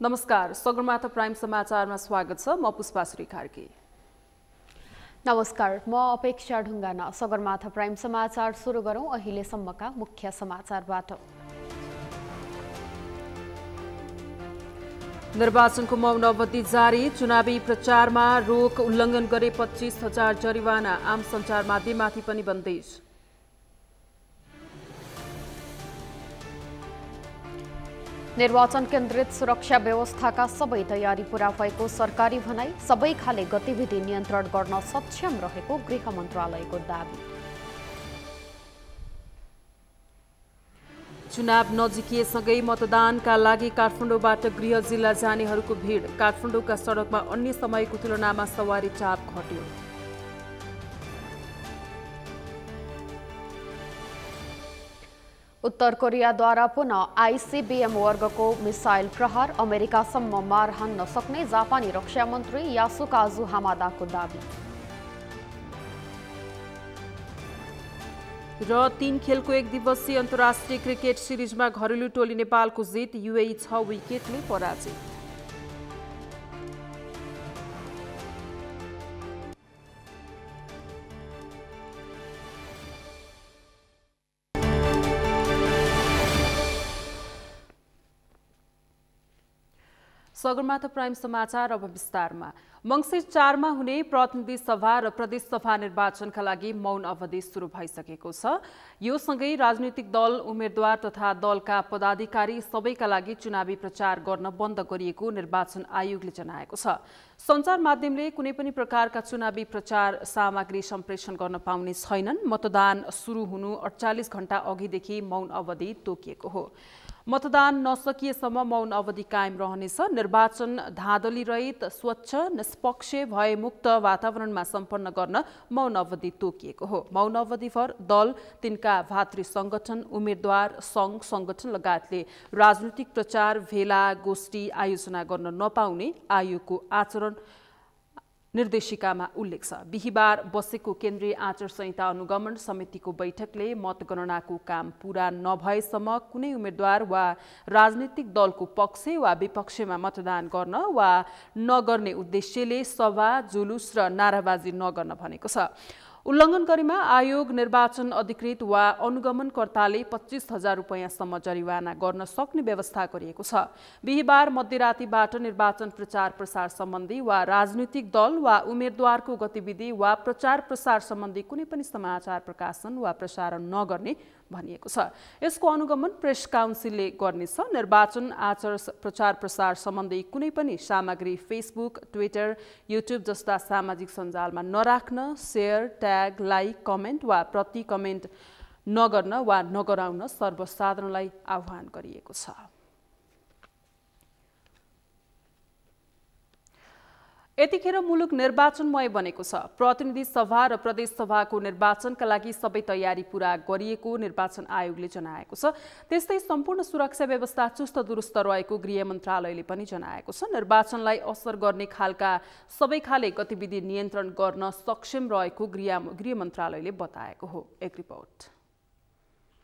नमस्कार, सगरमाथा प्राइम समाचारमा स्वागत छ। म पुष्पा श्री कार्की। नमस्कार, म अपेक्षा ढुङ्गाना। सगरमाथा प्राइम समाचार सुरु गरौँ अहिलेसम्मका मुख्य समाचारबाट। निर्वाचनको मौन अवधि जारी, चुनावी प्रचारमा रोक उल्लङ्घन गरे 25,000 जरिवाना, आम सञ्चार माध्यममाथि पनि बन्देज। निर्वाचन केन्द्रित सुरक्षा व्यवस्थाका सबै तयारी पूरा भएको सरकारी भनाई, सबै खाले गतिविधि नियन्त्रण गर्न सक्षम रहेको गृह मन्त्रालयको दाबी। चुनाव नजिकिएसँगै मतदानका लागि काठमाडौँबाट गृह जिल्ला जानेहरूको भिड, काठमाडौँका सडकमा अन्य समयको तुलनामा सवारी चाप घट्यो। उत्तर कोरियाद्वारा पुनः आइसिबिएम वर्गको मिसाइल प्रहार, अमेरिकासम्म मार हान्न सक्ने जापानी रक्षा मन्त्री यासुकाजु हामादाको दाबी। र 3 खेलको 1 दिवसीय अन्तर्राष्ट्रिय क्रिकेट सिरिजमा घरेलु टोली नेपालको जित, युएई 6 विकेटले पराजित। सगरमाथा प्राइम समाचार अब विस्तारमा। मङ्सिर 4 मा हुने प्रतिनिधि सभा र प्रदेश सभा निर्वाचनका लागि मौन अवधि सुरु भइसकेको छ। यो सँगै राजनीतिक दल, उम्मेद्वार तथा दलका पदाधिकारी सबैका लागि चुनावी प्रचार गर्न बन्द गरिएको निर्वाचन आयोगले जनाएको छ। सञ्चार माध्यमले कुनै पनि प्रकारका चुनावी प्रचार सामग्री सम्प्रेषण गर्न पाउने छैनन्। मतदान सुरु हुनु 48 घण्टा अघिदेखि मौन अवधि तोकिएको हो। मतदान नसकिएसम्म मौन अवधि कायम रहनेछ। निर्वाचन धाँधली रहित, स्वच्छ, निष्पक्ष, भयमुक्त वातावरणमा सम्पन्न गर्न मौन अवधि तोकिएको हो। मौन अवधिभर दल, तिनका भातृ संगठन, उम्मेद्वार, सङ्घ संगठन लगायतले राजनीतिक प्रचार, भेला, गोष्ठी आयोजना गर्न नपाउने आयोगको आचरण निर्देशिकामा उल्लेख छ। बिहिबार बसेको केन्द्रीय आचार संहिता अनुगमन समितिको बैठकले मतगणनाको काम पूरा नभएसम्म कुनै उम्मेद्वार वा राजनीतिक दलको पक्ष वा विपक्षमा मतदान गर्न वा नगर्ने उद्देश्यले सभा, जुलुस र नाराबाजी नगर्न भनेको छ। उल्लङ्घन गरेमा आयोग निर्वाचन अधिकृत वा अनुगमनकर्ताले 25,000 रुपैयाँसम्म जरिवाना गर्न सक्ने व्यवस्था गरिएको छ। बिहिबार मध्यरातीबाट निर्वाचन प्रचार प्रसार सम्बन्धी वा राजनीतिक दल वा उम्मेद्वारको गतिविधि वा प्रचार प्रसार सम्बन्धी कुनै पनि समाचार प्रकाशन वा प्रसारण नगर्ने भनिएको छ। यसको अनुगमन प्रेस काउन्सिलले गर्नेछ। निर्वाचन आचार प्रचार प्रसार सम्बन्धी कुनै पनि सामग्री फेसबुक, ट्विटर, युट्युब जस्ता सामाजिक सञ्जालमा नराख्न, सेयर, ट्याग, लाइक, कमेन्ट वा प्रति कमेन्ट नगर्न वा नगराउन सर्वसाधारणलाई आह्वान गरिएको छ। यतिखेर मुलुक निर्वाचनमय बनेको छ। प्रतिनिधि सभा र प्रदेश सभाको निर्वाचनका लागि सबै तयारी पूरा गरिएको निर्वाचन आयोगले जनाएको छ। त्यस्तै सम्पूर्ण सुरक्षा व्यवस्था चुस्त दुरुस्त रहेको गृह मन्त्रालयले पनि जनाएको छ। निर्वाचनलाई असर गर्ने खालका सबै खाले गतिविधि नियन्त्रण गर्न सक्षम रहेको गृह मन्त्रालयले बताएको हो। एक रिपोर्ट।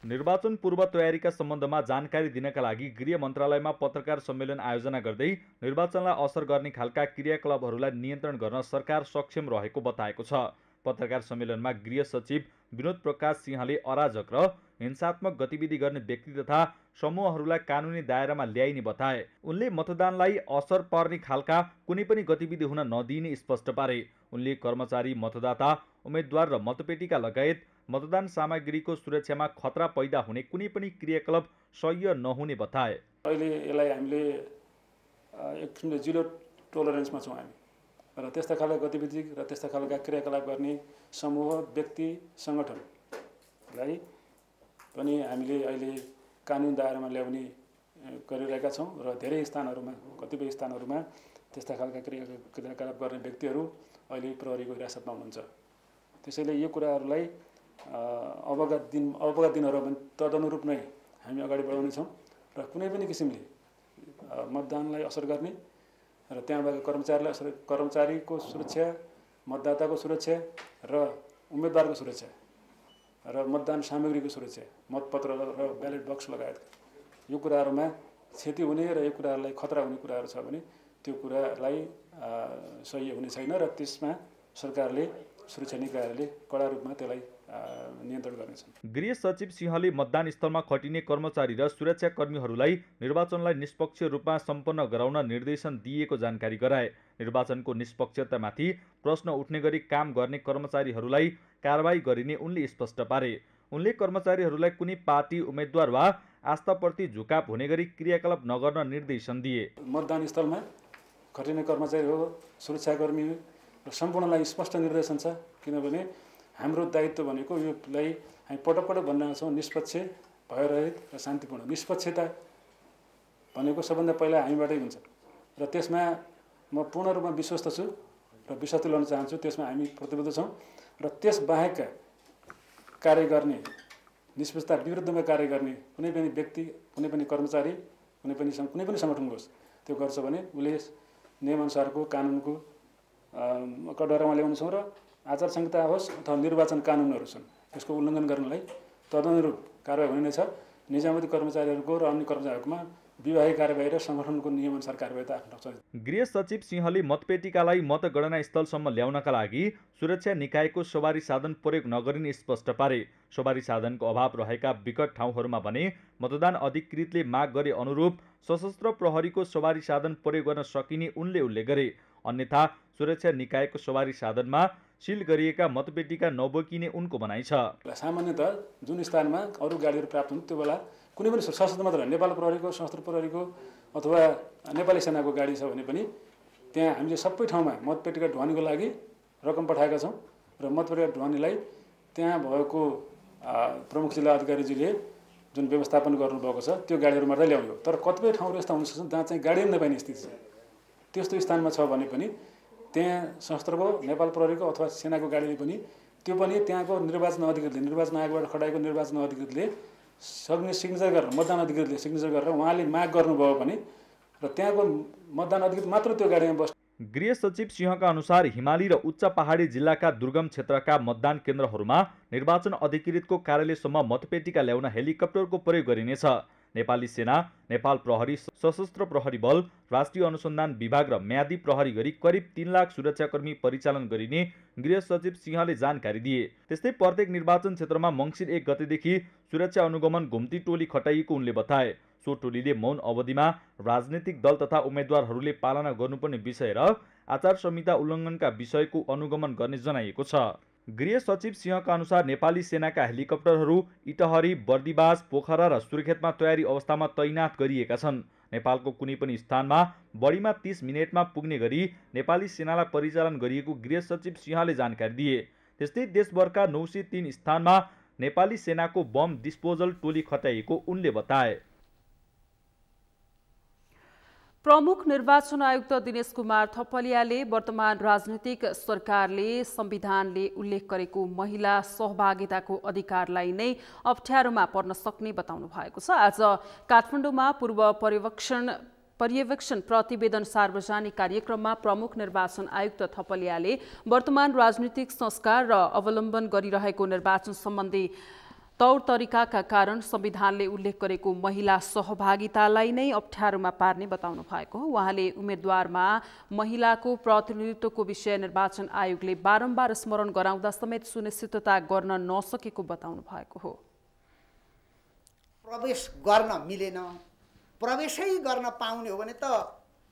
निर्वाचन पूर्व तयारीका सम्बन्धमा जानकारी दिनका लागि गृह मन्त्रालयमा पत्रकार सम्मेलन आयोजना गर्दै निर्वाचनलाई असर गर्ने खालका क्रियाकलापहरूलाई नियन्त्रण गर्न सरकार सक्षम रहेको बताएको छ। पत्रकार सम्मेलनमा गृह सचिव विनोद प्रकाश सिंहले अराजक र हिंसात्मक गतिविधि गर्ने व्यक्ति तथा समूहहरूलाई कानुनी दायरामा ल्याइने बताए। उनले मतदानलाई असर पर्ने खालका कुनै पनि गतिविधि हुन नदिइने स्पष्ट पारे। उनले कर्मचारी, मतदाता, उम्मेद्वार र मतपेटिका लगायत मतदान सामग्रीको सुरक्षामा खतरा पैदा हुने कुनै पनि क्रियाकलाप सह्य नहुने बताए। अहिले यसलाई हामीले एक किसिमले जिरो टोलरेन्समा छौँ हामी र त्यस्ता खालका गतिविधि र त्यस्ता खालका क्रियाकलाप गर्ने समूह, व्यक्ति, सङ्गठनलाई पनि हामीले अहिले कानुन दायरामा ल्याउने गरिरहेका छौँ र धेरै स्थानहरूमा, कतिपय स्थानहरूमा त्यस्ता खालका क्रियाकलाप गर्ने व्यक्तिहरू अहिले प्रहरीको हिरासतमा हुनुहुन्छ। त्यसैले यो कुराहरूलाई अवगत दिनहरूमा तदनुरूप नै हामी अगाडि बढाउनेछौँ र कुनै पनि किसिमले मतदानलाई असर गर्ने र त्यहाँ भएको कर्मचारीको सुरक्षा, मतदाताको सुरक्षा र उम्मेदवारको सुरक्षा र मतदान सामग्रीको सुरक्षा, मतपत्र र ब्यालेट बक्स लगायत यो कुराहरूमा क्षति हुने र यो कुराहरूलाई खतरा हुने कुराहरू छ भने त्यो कुरालाई सही हुने छैन र त्यसमा सरकारले सुरक्षा निकायहरूले कडा रूपमा त्यसलाई नियन्त्रण गर्नेछन्। गृह सचिव सिंहले मतदान स्थलमा खटिने कर्मचारी र सुरक्षाकर्मीहरूलाई निर्वाचनलाई निष्पक्ष रूपमा सम्पन्न गराउन निर्देशन दिएको जानकारी गराए। निर्वाचनको निष्पक्षतामाथि प्रश्न उठ्ने गरी काम गर्ने कर्मचारीहरूलाई कारबाही गरिने उनले स्पष्ट पारे। उनले कर्मचारीहरूलाई कुनै पार्टी उम्मेद्वार वा आस्थाप्रति झुकाव हुने गरी क्रियाकलाप नगर्न निर्देशन दिए। मतदान स्थलमा खटिने कर्मचारी हो, सुरक्षाकर्मी र सम्पूर्णलाई स्पष्ट निर्देशन छ। किनभने हाम्रो दायित्व भनेको योलाई हामी पटक पटक भनिरहेका छौँ, निष्पक्ष, भयरहित र शान्तिपूर्ण। निष्पक्षता भनेको सबभन्दा पहिला हामीबाटै हुन्छ र त्यसमा म पूर्ण रूपमा विश्वस्त छु र विश्वास तुल्याउन चाहन्छु। त्यसमा हामी प्रतिबद्ध छौँ र त्यसबाहेकका कार्य गर्ने, निष्पक्षता विरुद्धमा कार्य गर्ने कुनै पनि व्यक्ति, कुनै पनि कर्मचारी, कुनै पनि सङ्गठन होस्, त्यो गर्छ भने उसले नियमअनुसारको कानुनको कटघरामा ल्याउनेछौँ र आचार संहिता होस् अथवा निर्वाचन कानुनहरू छन् त्यसको उल्लङ्घन गर्नलाई तदनुरूप कारबाही हुने नै छ। निजामती कर्मचारीहरूको र अन्य कर्मचारीहरूमा विभागीय कारबाही र सङ्गठनको नियमअनुसार कारबाही त आफ्नो छ। गृह सचिव सिंहले मतपेटिकालाई मतगणना स्थलसम्म ल्याउनका लागि सुरक्षा निकायको सवारी साधन प्रयोग नगरिने स्पष्ट पारे। सवारी साधनको अभाव रहेका विकट ठाउँहरूमा भने मतदान अधिकृतले माग गरे अनुरूप सशस्त्र प्रहरीको सवारी साधन प्रयोग गर्न सकिने उनले उल्लेख गरे। अन्यथा सुरक्षा निकायको सवारी साधनमा सिल गरिएका मतपेटिका नबोकिने उनको भनाइ छ। सामान्यतः जुन स्थानमा अरू गाडीहरू प्राप्त हुन् त्यो बेला कुनै पनि सशस्त्र मात्र नेपाल प्रहरीको, सशस्त्र प्रहरीको अथवा नेपाली सेनाको गाडी छ भने पनि त्यहाँ हामीले सबै ठाउँमा मतपेटिका ढुवानीको लागि रकम पठाएका छौँ र मतपेटिका ढुवानीलाई त्यहाँ भएको प्रमुख जिल्ला अधिकारीजीले जुन व्यवस्थापन गर्नुभएको छ त्यो गाडीहरू मात्रै ल्याउने हो। तर कतिपय ठाउँहरू यस्ता हुन सक्छन् जहाँ चाहिँ गाडी नपाइने स्थिति छ। त्यस्तो स्थानमा छ भने पनि त्यहाँ सशस्त्रको, नेपाल प्रहरीको अथवा सेनाको गाडीले पनि त्यो पनि त्यहाँको निर्वाचन अधिकृतले, निर्वाचन आयोगबाट खटाएको निर्वाचन अधिकृतले सिग्नेचर गरेर, मतदान अधिकृतले सिग्नेचर गरेर उहाँले माग गर्नुभयो भने र त्यहाँको मतदान अधिकृत मात्र त्यो गाडीमा बस्छ। गृह सचिव सिंहका अनुसार हिमाली र उच्च पहाडी जिल्लाका दुर्गम क्षेत्रका मतदान केन्द्रहरूमा निर्वाचन अधिकृतको कार्यालयसम्म मतपेटिका ल्याउन हेलिकप्टरको प्रयोग गरिनेछ। नेपाली सेना, नेपाल प्रहरी, सशस्त्र प्रहरी बल, राष्ट्रिय अनुसन्धान विभाग र म्यादी प्रहरी गरी करिब 3 लाख सुरक्षाकर्मी परिचालन गरिने गृह सचिव सिंहले जानकारी दिए। त्यस्तै प्रत्येक निर्वाचन क्षेत्रमा मङ्सिर 1 गतेदेखि सुरक्षा अनुगमन घुम्ती टोली खटाइएको उनले बताए। सो टोलीले मौन अवधिमा राजनीतिक दल तथा उम्मेद्वारहरूले पालना गर्नुपर्ने विषय र आचार संहिता उल्लङ्घनका विषयको अनुगमन गर्ने जनाइएको छ। गृह सचिव सिंहका अनुसार नेपाली सेनाका हेलिकप्टरहरू इटहरी, बर्दिवास, पोखरा र सुर्खेतमा तयारी अवस्थामा तैनात गरिएका छन्। नेपालको कुनै पनि स्थानमा बढीमा 30 मिनेटमा पुग्ने गरी नेपाली सेनालाई परिचालन गरिएको गृह सचिव सिंहले जानकारी दिए। त्यस्तै देशभरका 903 स्थानमा नेपाली सेनाको बम डिस्पोजल टोली खटाइएको उनले बताए। प्रमुख निर्वाचन आयुक्त दिनेश कुमार थपलियाले वर्तमान राजनीतिक सरकारले संविधानले उल्लेख गरेको महिला सहभागिताको अधिकारलाई नै अप्ठ्यारोमा पर्न सक्ने बताउनु भएको छ। आज काठमाडौँमा पूर्व पर्यवेक्षण प्रतिवेदन सार्वजनिक कार्यक्रममा प्रमुख निर्वाचन आयुक्त थपलियाले वर्तमान राजनीतिक संस्कार र अवलम्बन गरिरहेको निर्वाचन सम्बन्धी तौर तरिकाका कारण संविधानले उल्लेख गरेको महिला सहभागितालाई नै अप्ठ्यारोमा पार्ने बताउनु भएको हो। उहाँले उम्मेद्वारमा महिलाको प्रतिनिधित्वको विषय निर्वाचन आयोगले बारम्बार स्मरण गराउँदा समेत सुनिश्चितता गर्न नसकेको बताउनु भएको हो। प्रवेश गर्न मिलेन, प्रवेशै गर्न पाउने हो भने त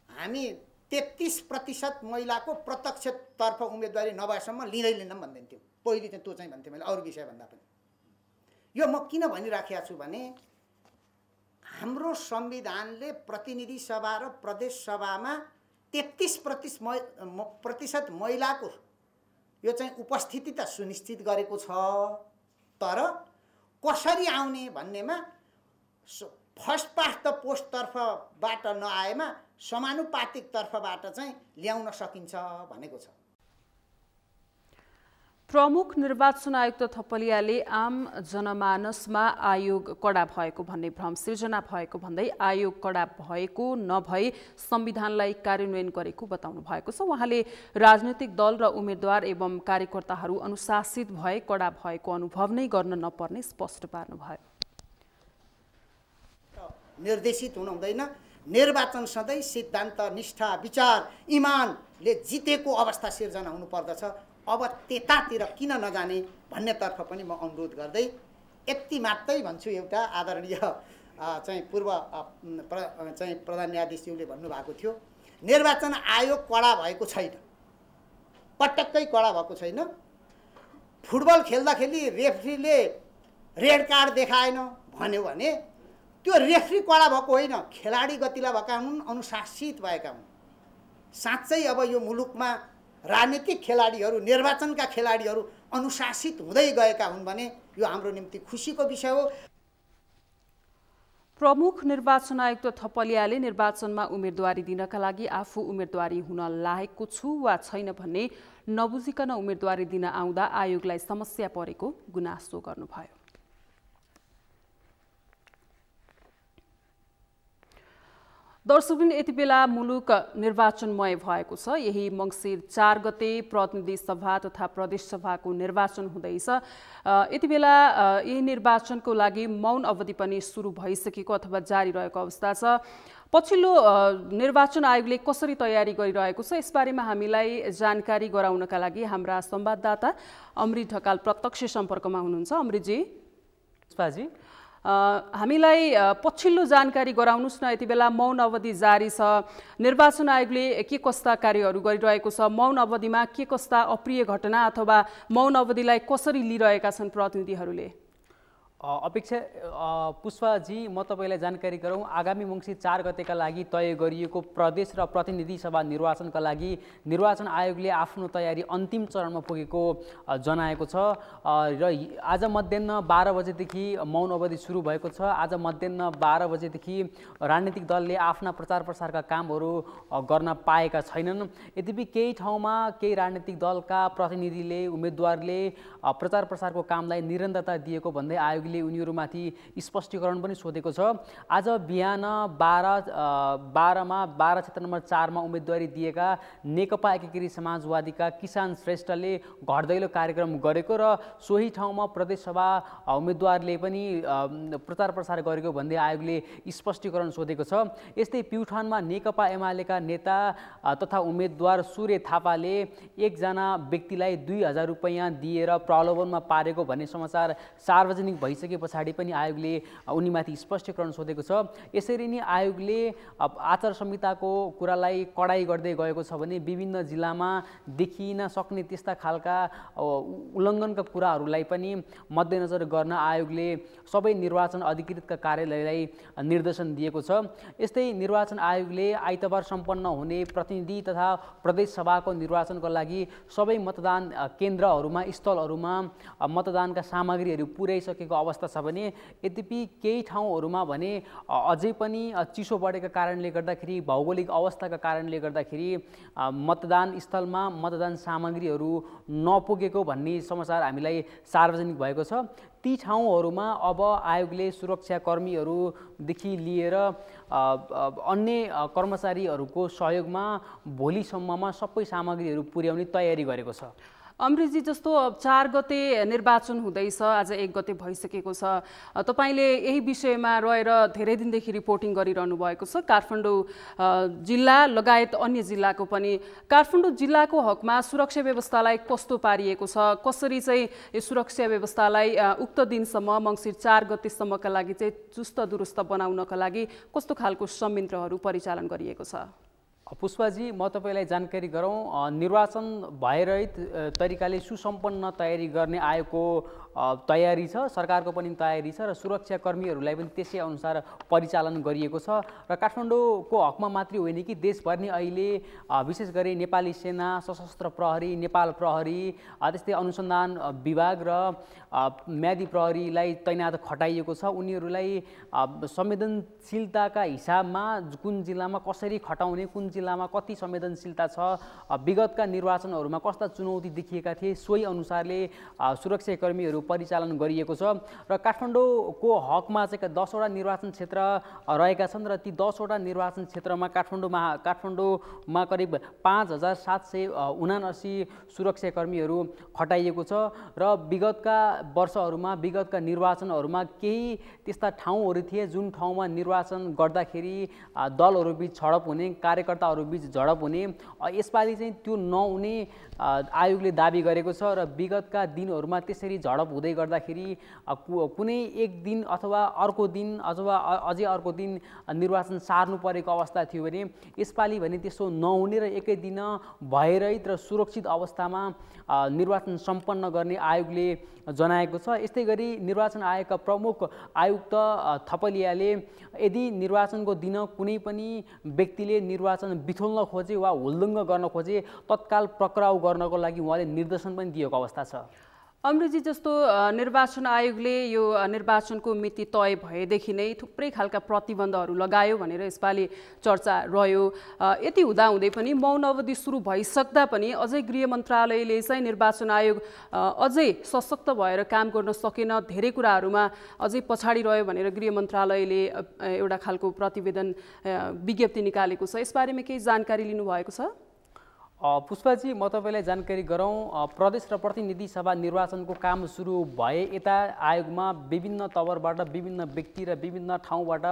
हामी 33% महिलाको प्रत्यक्षतर्फ उम्मेदवारी नभएसम्म लिँदैनौँ भन्दै थियो। पहिले चाहिँ त्यो चाहिँ भन्थेँ मैले अरू विषय भन्दा पनि। यो म किन भनिराखेको छु भने हाम्रो संविधानले प्रतिनिधि सभा र प्रदेश सभामा 33% महिलाको यो चाहिँ उपस्थिति त सुनिश्चित गरेको छ। तर कसरी आउने भन्नेमा फर्स्ट पास्ट द पोस्टतर्फबाट नआएमा समानुपातिक तर्फबाट चाहिँ ल्याउन सकिन्छ भनेको छ। प्रमुख निर्वाचन आयुक्त थपलियाले आम जनमानसमा आयोग कडा भएको भन्ने भ्रम सिर्जना भएको भन्दै आयोग कडा भएको नभई संविधानलाई कार्यान्वयन गरेको बताउनु भएको छ। उहाँले राजनीतिक दल र उम्मेद्वार एवं कार्यकर्ताहरू अनुशासित भए कडा भएको अनुभव नै गर्न नपर्ने स्पष्ट पार्नुभयो। निर्देशित हुनु हुँदैन। निर्वाचन सधैँ सिद्धान्त, निष्ठा, विचार, इमानले जितेको अवस्था सिर्जना हुनुपर्दछ। अब त्यतातिर किन नजाने भन्नेतर्फ पनि म अनुरोध गर्दै यति मात्रै भन्छु। एउटा आदरणीय चाहिँ पूर्व चाहिँ प्रधान न्यायाधीशज्यूले भन्नुभएको थियो, निर्वाचन आयोग कडा भएको छैन, पटक्कै कडा भएको छैन। फुटबल खेल्दाखेरि रेफ्रीले रेड कार्ड देखाएन भन्यो भने त्यो रेफ्री कडा भएको होइन, खेलाडी गतिला भएका हुन्, अनुशासित भएका हुन्। साँच्चै अब यो मुलुकमा राजनीतिक खेलाडीहरू, निर्वाचनका खेलाडीहरू अनुशासित हुँदै गएका हुन् भने यो हाम्रो निम्ति खुसीको विषय हो। प्रमुख निर्वाचन आयुक्त थपलियाले निर्वाचनमा उम्मेदवारी दिनका लागि आफू उम्मेदवारी हुन लागेको छु वा छैन भन्ने नबुझिकन उम्मेदवारी दिन आउँदा आयोगलाई समस्या परेको गुनासो गर्नुभयो। दर्शकवृन्द, यति बेला मुलुक निर्वाचनमय भएको छ। यही मङ्सिर 4 गते प्रतिनिधि सभा तथा प्रदेश सभाको निर्वाचन हुँदैछ। यति बेला यही निर्वाचनको लागि मौन अवधि पनि सुरु भइसकेको अथवा जारी रहेको अवस्था छ। पछिल्लो निर्वाचन आयोगले कसरी तयारी गरिरहेको छ यसबारेमा हामीलाई जानकारी गराउनका लागि हाम्रा संवाददाता अमृत ढकाल प्रत्यक्ष सम्पर्कमा हुनुहुन्छ। अमृतजी, हामीलाई पछिल्लो जानकारी गराउनुस् न। यति बेला मौन अवधि जारी छ, निर्वाचन आयोगले के कस्ता कार्यहरू गरिरहेको छ, मौन अवधिमा के कस्ता अप्रिय घटना अथवा मौन अवधिलाई कसरी लिइरहेका छन् प्रतिनिधिहरूले? अपेक्षा पुष्पाजी, म तपाईँलाई जानकारी गराउँ। आगामी मङ्सिर 4 गतेका लागि तय गरिएको प्रदेश र प्रतिनिधि सभा निर्वाचनका लागि निर्वाचन आयोगले आफ्नो तयारी अन्तिम चरणमा पुगेको जनाएको छ र आज मध्याह 12 बजेदेखि मौन अवधि सुरु भएको छ। आज मध्याह 12 बजेदेखि राजनीतिक दलले आफ्ना प्रचार प्रसारका कामहरू गर्न पाएका छैनन्। यद्यपि केही ठाउँमा केही राजनीतिक दलका प्रतिनिधिले, उम्मेदवारले प्रचार प्रसारको कामलाई निरन्तरता दिएको भन्दै आयोग उनीहरूमाथि स्पष्टीकरण पनि सोधेको छ। आज बिहान 12 मा 12 क्षेत्र नम्बर 4 मा उम्मेदवारी दिएका नेकपा एकीकृत समाजवादीका किसान श्रेष्ठले घरदैलो कार्यक्रम गरेको र सोही ठाउँमा प्रदेशसभा उम्मेदवारले पनि प्रचार प्रसार गरेको भन्दै आयोगले स्पष्टीकरण सोधेको छ। यस्तै प्युठानमा नेकपा एमालेका नेता तथा उम्मेदवार सूर्य थापाले एकजना व्यक्तिलाई 2000 रुपैयाँ दिएर प्रलोभनमा पारेको भन्ने समाचार सार्वजनिक भइसके पछाडि पनि आयोगले उनीमाथि स्पष्टीकरण सोधेको छ। यसरी नै आयोगले आचार संहिताको कुरालाई कडाई गर्दै गएको छ भने विभिन्न जिल्लामा देखिन सक्ने त्यस्ता खालका उल्लङ्घनका कुराहरूलाई पनि मध्यनजर गर्न आयोगले सबै निर्वाचन अधिकृतका कार्यालयलाई निर्देशन दिएको छ। यस्तै निर्वाचन आयोगले आइतबार सम्पन्न हुने प्रतिनिधि तथा प्रदेश सभाको निर्वाचनको लागि सबै मतदान केन्द्रहरूमा, स्थलहरूमा मतदानका सामग्रीहरू पुर्याइसकेको अवस्था छ भने यद्यपि केही ठाउँहरूमा भने अझै पनि चिसो बढेका कारणले गर्दाखेरि, भौगोलिक अवस्थाका कारणले गर्दाखेरि मतदान स्थलमा मतदान सामग्रीहरू नपुगेको भन्ने समाचार हामीलाई सार्वजनिक भएको छ। ती ठाउँहरूमा अब आयोगले सुरक्षाकर्मीहरूदेखि लिएर अन्य कर्मचारीहरूको सहयोगमा भोलिसम्ममा सबै सामग्रीहरू पुर्याउने तयारी गरेको छ। अमृतजी, जस्तो 4 गते निर्वाचन हुँदैछ, आज 1 गते भइसकेको छ, तपाईले यही विषयमा रहेर धेरै दिनदेखि रिपोर्टिङ गरिरहनु भएको छ। काठमाडौँ जिल्ला लगायत अन्य जिल्लाको पनि, काठमाडौँ जिल्लाको हकमा सुरक्षा व्यवस्थालाई कस्तो पारिएको छ, कसरी चाहिँ यो सुरक्षा व्यवस्थालाई उक्त दिनसम्म मङ्सिर 4 गतेसम्मका लागि चाहिँ चुस्त दुरुस्त बनाउनका लागि कस्तो खालको संयन्त्रहरू परिचालन गरिएको छ? पुष्पाजी, म तपाईँलाई जानकारी गराउँ। निर्वाचन भयरहित तरिकाले सुसम्पन्न तयारी गर्ने आयोगको तयारी छ, सरकारको पनि तयारी छ र सुरक्षाकर्मीहरूलाई पनि त्यसै अनुसार परिचालन गरिएको छ। र काठमाडौँको हकमा मात्रै होइन कि देशभर नै अहिले विशेष गरी नेपाली सेना, सशस्त्र प्रहरी, नेपाल प्रहरी, त्यस्तै अनुसन्धान विभाग र म्यादी प्रहरीलाई तैनात खटाइएको छ। उनीहरूलाई संवेदनशीलताका हिसाबमा कुन जिल्लामा कसरी खटाउने, कुन जिल्लामा कति संवेदनशीलता छ, विगतका निर्वाचनहरूमा कस्ता चुनौती देखिएका थिए, सोही अनुसारले सुरक्षाकर्मीहरू परिचालन गरिएको छ। र काठमाडौँको हकमा चाहिँ 10वटा निर्वाचन क्षेत्र रहेका छन् र ती 10वटा निर्वाचन क्षेत्रमा काठमाडौँमा करिब 5779 सुरक्षाकर्मीहरू खटाइएको छ र विगतका वर्षहरूमा विगतका निर्वाचनहरूमा केही त्यस्ता ठाउँहरू थिए जुन ठाउँमा निर्वाचन गर्दाखेरि दलहरूबीच झडप हुने, कार्यकर्ताहरूबीच झडप हुने। यसपालि चाहिँ त्यो नहुने आयोगले दाबी गरेको छ र विगतका दिनहरूमा त्यसरी झडप हुँदै गर्दाखेरि कुनै एक दिन अथवा अर्को दिन अथवा अझै अर्को दिन निर्वाचन सार्नु परेको अवस्था थियो भने यसपालि भने त्यसो नहुने र एकै दिन भयरहित र सुरक्षित अवस्थामा निर्वाचन सम्पन्न गर्ने आयोगले जनाएको छ। यस्तै गरी निर्वाचन आयोगका प्रमुख आयुक्त थपलियाले यदि निर्वाचनको दिन कुनै पनि व्यक्तिले निर्वाचन बिथोल्न खोजे वा हुल्दुङ्ग गर्न खोजे तत्काल पक्राउ गर्नको लागि उहाँले निर्देशन पनि दिएको अवस्था छ। अमृतजी, जस्तो निर्वाचन आयोगले यो निर्वाचनको मिति तय भएदेखि नै थुप्रै खालका प्रतिबन्धहरू लगायो भनेर यसपालि चर्चा रह्यो। यति हुँदाहुँदै पनि मौन अवधि सुरु भइसक्दा पनि अझै गृह मन्त्रालयले चाहिँ निर्वाचन आयोग अझै सशक्त भएर काम गर्न सकेन, धेरै कुराहरूमा अझै पछाडि रह्यो भनेर गृह मन्त्रालयले एउटा खालको प्रतिवेदन विज्ञप्ति निकालेको छ। यसबारेमा केही जानकारी लिनुभएको छ? पुष्पाजी, म तपाईँलाई जानकारी गराउँ, प्रदेश र प्रतिनिधि सभा निर्वाचनको काम सुरु भए यता आयोगमा विभिन्न तवरबाट विभिन्न व्यक्ति र विभिन्न ठाउँबाट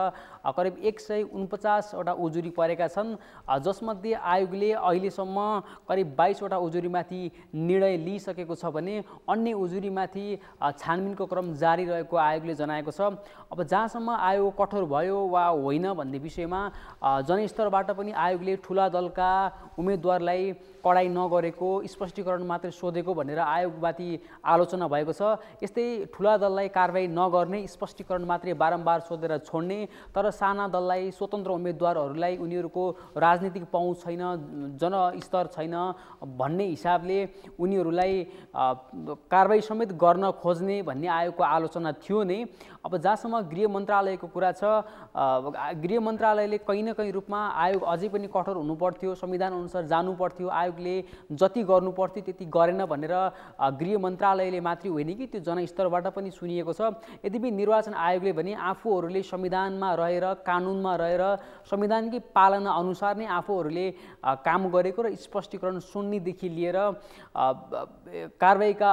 करिब 149वटा उजुरी परेका छन्, जसमध्ये आयोगले अहिलेसम्म करिब 22वटा उजुरीमाथि निर्णय लिइसकेको छ भने अन्य उजुरीमाथि छानबिनको क्रम जारी रहेको आयोगले जनाएको छ। अब जहाँसम्म आयोग कठोर भयो वा होइन भन्ने विषयमा जनस्तरबाट पनि आयोगले ठुला दलका उम्मेदवारलाई कडाई नगरेको, स्पष्टीकरण मात्रै सोधेको भनेर आयोगमाथि आलोचना भएको छ। यस्तै ठुला दललाई कारबाही नगर्ने, स्पष्टीकरण मात्रै बारम्बार सोधेर छोड्ने, तर साना दललाई, स्वतन्त्र उम्मेदवारहरूलाई उनीहरूको राजनीतिक पहुँच छैन, जनस्तर छैन भन्ने हिसाबले उनीहरूलाई कारबाही समेत गर्न खोज्ने भन्ने आयोगको आलोचना थियो नै। अब जहाँसम्म गृह मन्त्रालयको कुरा छ, गृह मन्त्रालयले कहीँ न कहीँ रूपमा आयोग अझै पनि कठोर हुनुपर्थ्यो, संविधान अनुसार जानु पर्थ्यो, आयोगले जति गर्नु पर्थ्यो त्यति गरेन भनेर गृह मन्त्रालयले मात्रै होइन कि त्यो जनस्तरबाट पनि सुनिएको छ। यद्यपि निर्वाचन आयोगले भने आफूहरूले संविधानमा रहेर, कानुनमा रहेर, संविधानकै पालना अनुसार नै आफूहरूले काम गरेको र स्पष्टीकरण सुन्नेदेखि लिएर कारबाहीका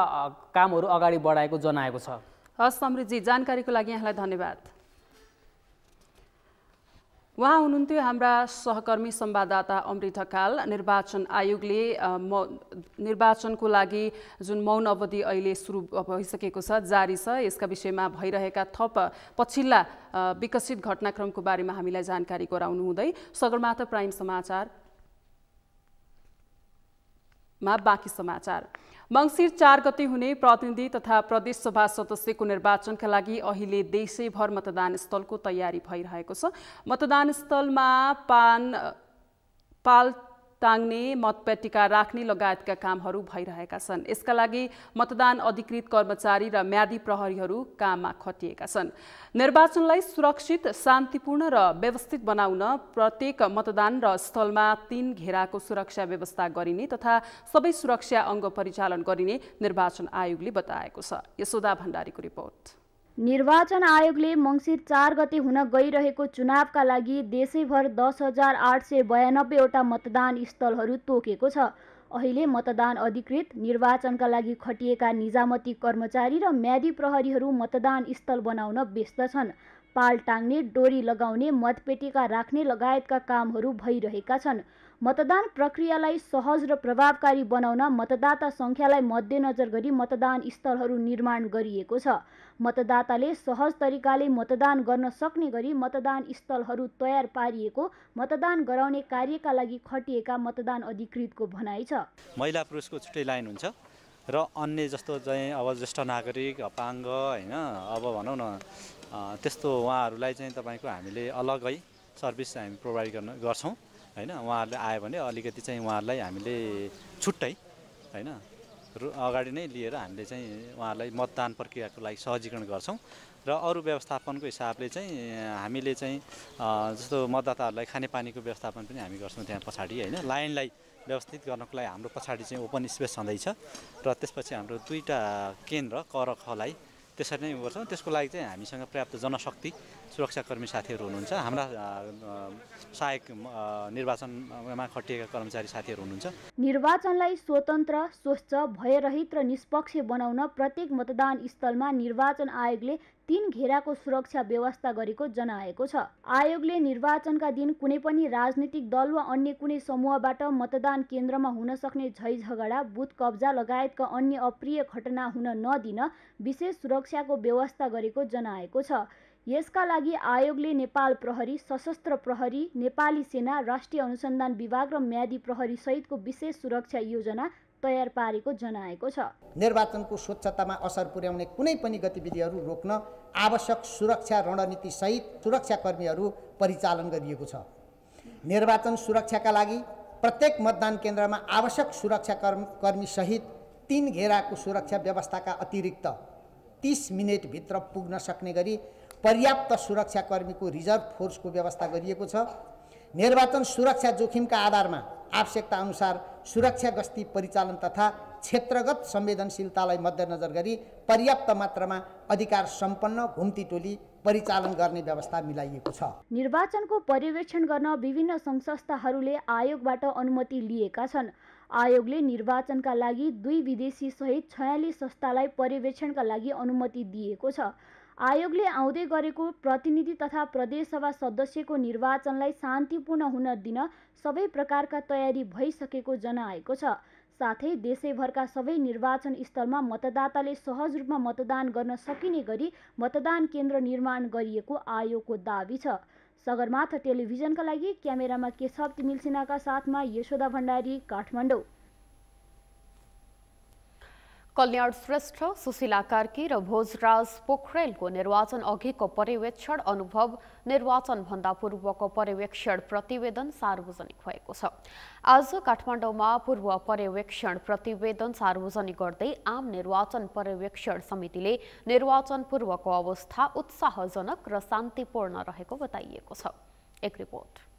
कामहरू अगाडि बढाएको जनाएको छ। हस् अमृतजी, जानकारीको लागि यहाँलाई धन्यवाद। उहाँ हुनुहुन्थ्यो हाम्रा सहकर्मी संवाददाता अमृत ढकाल। निर्वाचन आयोगले निर्वाचनको लागि जुन मौन अवधि अहिले सुरु भइसकेको छ, जारी छ, यसका विषयमा भइरहेका थप पछिल्ला विकसित घटनाक्रमको बारेमा हामीलाई जानकारी गराउनु हुँदै सगरमाथा प्राइम समाचारमा बाँकी समाचार। मङ्सिर 4 गते हुने प्रतिनिधि तथा प्रदेश सभा सदस्यको निर्वाचनका लागि अहिले देशैभर मतदान स्थलको तयारी भइरहेको छ। मतदान स्थलमा पाल टाङ्ने, मतपेटिका राख्ने लगायतका कामहरू भइरहेका छन्। यसका लागि मतदान अधिकृत कर्मचारी र म्यादी प्रहरीहरू काममा खटिएका छन्। निर्वाचनलाई सुरक्षित, शान्तिपूर्ण र व्यवस्थित बनाउन प्रत्येक मतदान र स्थलमा 3 घेराको सुरक्षा व्यवस्था गरिने तथा सबै सुरक्षा अङ्ग परिचालन गरिने निर्वाचन आयोगले बताएको छ। यशोदा भण्डारीको रिपोर्ट। निर्वाचन आयोगले मङ्सिर 4 गते हुन गइरहेको चुनावका लागि देशैभर 10,892वटा मतदान स्थलहरू तोकेको छ। अहिले मतदान अधिकृत, निर्वाचनका लागि खटिएका निजामती कर्मचारी र म्यादी प्रहरीहरू मतदान स्थल बनाउन व्यस्त छन्। पाल टाङ्ने, डोरी लगाउने, मतपेटिका राख्ने लगायतका कामहरू भइरहेका छन्। मतदान प्रक्रियालाई सहज र प्रभावकारी बनाउन मतदाता सङ्ख्यालाई मध्यनजर गरी मतदान स्थलहरू निर्माण गरिएको छ। मतदाताले सहज तरिकाले मतदान गर्न सक्ने गरी मतदान स्थलहरू तयार पारिएको मतदान गराउने कार्यका लागि खटिएका मतदान अधिकृतको भनाइ छ। महिला पुरुषको छुट्टै लाइन हुन्छ र अन्य जस्तो चाहिँ अब ज्येष्ठ नागरिक, अपाङ्ग होइन, अब भनौँ न त्यस्तो उहाँहरूलाई चाहिँ तपाईँको हामीले अलगै सर्भिस हामी प्रोभाइड गर्छौँ होइन। उहाँहरूले आयो भने अलिकति चाहिँ उहाँहरूलाई हामीले छुट्टै होइन अगाडि नै लिएर हामीले चाहिँ उहाँहरूलाई मतदान प्रक्रियाको लागि सहजीकरण गर्छौँ र अरू व्यवस्थापनको हिसाबले चाहिँ हामीले चाहिँ जस्तो मतदाताहरूलाई खानेपानीको व्यवस्थापन पनि हामी गर्छौँ त्यहाँ पछाडि होइन। लाइनलाई व्यवस्थित गर्नको लागि हाम्रो पछाडि चाहिँ ओपन स्पेस छँदैछ र त्यसपछि हाम्रो 2टा केन्द्र क र खलाई त्यसरी नै गर्छौँ। त्यसको लागि चाहिँ हामीसँग पर्याप्त जनशक्ति सुरक्षाकर्मी साथीहरू हुनुहुन्छ, हाम्रा सहायक निर्वाचनमा खटिएका कर्मचारी साथीहरू हुनुहुन्छ। निर्वाचनलाई स्वतन्त्र, स्वच्छ, भयरहित र निष्पक्ष बनाउन प्रत्येक मतदान स्थलमा निर्वाचन आयोगले 3 घेराको सुरक्षा व्यवस्था गरेको जनाएको छ। आयोगले निर्वाचनका दिन कुनै पनि राजनीतिक दल वा अन्य कुनै समूहबाट मतदान केन्द्रमा हुन सक्ने झैझगडा, बुथ कब्जा लगायतका अन्य अप्रिय घटना हुन नदिन विशेष सुरक्षाको व्यवस्था गरेको जनाएको छ। यसका लागि आयोगले नेपाल प्रहरी, सशस्त्र प्रहरी, नेपाली सेना, राष्ट्रिय अनुसन्धान विभाग र म्यादी प्रहरी सहितको विशेष सुरक्षा योजना तयार पारेको जनाएको छ। निर्वाचनको स्वच्छतामा असर पुर्याउने कुनै पनि गतिविधिहरू रोक्न आवश्यक सुरक्षा रणनीति सहित सुरक्षाकर्मीहरू परिचालन गरिएको छ। निर्वाचन सुरक्षाका लागि प्रत्येक मतदान केन्द्रमा आवश्यक सुरक्षाकर्मी सहित 3 घेराको सुरक्षा व्यवस्थाका अतिरिक्त 30 मिनेटभित्र पुग्न सक्ने गरी पर्याप्त सुरक्षाकर्मीको रिजर्भ फोर्सको व्यवस्था गरिएको छ। निर्वाचन सुरक्षा जोखिमका आधारमा आवश्यकता अनुसार सुरक्षा गस्ती परिचालन तथा क्षेत्रगत संवेदनशीलतालाई मध्यनजर गरी पर्याप्त मात्रामा अधिकार सम्पन्न घुम्ती टोली परिचालन गर्ने व्यवस्था मिलाइएको छ। निर्वाचनको पर्यवेक्षण गर्न विभिन्न संस्थाहरूले आयोगबाट अनुमति लिएका छन्। आयोगले निर्वाचनका लागि 2 विदेशी सहित 46 संस्थालाई पर्यवेक्षणका लागि अनुमति दिएको छ। आयोगले आउँदै गरेको प्रतिनिधि तथा प्रदेशसभा सदस्यको निर्वाचनलाई शान्तिपूर्ण हुन दिन सबै प्रकारका तयारी भइसकेको जनाएको छ। साथै देशैभरका सबै निर्वाचन स्थलमा मतदाताले सहज रूपमा मतदान गर्न सकिने गरी मतदान केन्द्र निर्माण गरिएको आयोगको दाबी छ। सगरमाथा टेलिभिजनका लागि क्यामेरामा केशव तिमिल सिन्हाका साथमा यशोदा भण्डारी, काठमाडौँ। कल्याण श्रेष्ठ, सुशीला कार्की र भोजराज पोखरेलको निर्वाचन अघिको पर्यवेक्षण अनुभव, निर्वाचनभन्दा पूर्वको पर्यवेक्षण प्रतिवेदन सार्वजनिक भएको छ। आज काठमाडौँमा पूर्व पर्यवेक्षण प्रतिवेदन सार्वजनिक गर्दै आम निर्वाचन पर्यवेक्षण समितिले निर्वाचन पूर्वको अवस्था उत्साहजनक र शान्तिपूर्ण रहेको बताइएको छ। एक रिपोर्ट।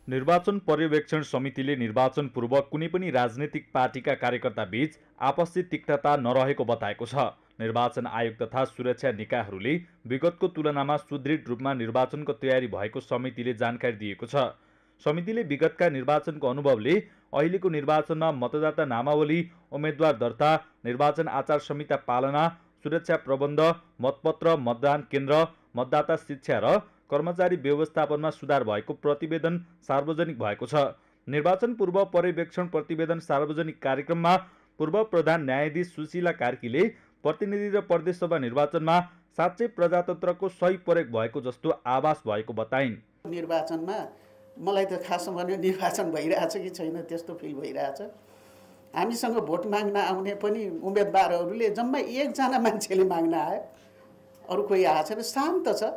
निर्वाचन पर्यवेक्षण समितिले निर्वाचन पूर्व कुनै पनि राजनीतिक पार्टीका कार्यकर्ता बीच आपसी तिक्तता नरहेको बताएको छ। निर्वाचन आयोग तथा सुरक्षा निकायहरूले विगतको तुलनामा सुदृढ रूपमा निर्वाचनको तयारी भएको समितिले जानकारी दिएको छ। समितिले विगतका निर्वाचनको अनुभवले अहिलेको निर्वाचनमा मतदाता नामावली, उम्मेद्वार दर्ता, निर्वाचन आचार संहिता पालना, सुरक्षा प्रबन्ध, मतपत्र, मतदान केन्द्र, मतदाता शिक्षा र कर्मचारी व्यवस्थापनमा सुधार भएको प्रतिवेदन सार्वजनिक भएको छ। निर्वाचन पूर्व पर्यवेक्षण प्रतिवेदन सार्वजनिक कार्यक्रममा पूर्व प्रधान न्यायाधीश सुशीला कार्कीले प्रतिनिधि र प्रदेशसभा निर्वाचनमा साँच्चै प्रजातन्त्रको सही प्रयोग भएको जस्तो आभास भएको बताइन्। निर्वाचनमा मलाई त खासमा भन्यो निर्वाचन भइरहेछ कि छैन त्यस्तो फिल भइरहेछ। हामीसँग भोट माग्न आउने पनि उम्मेदवारहरूले जम्मा 1 जना मान्छेले माग्न आयो, अरू कोही आएको छैन, शान्त छ।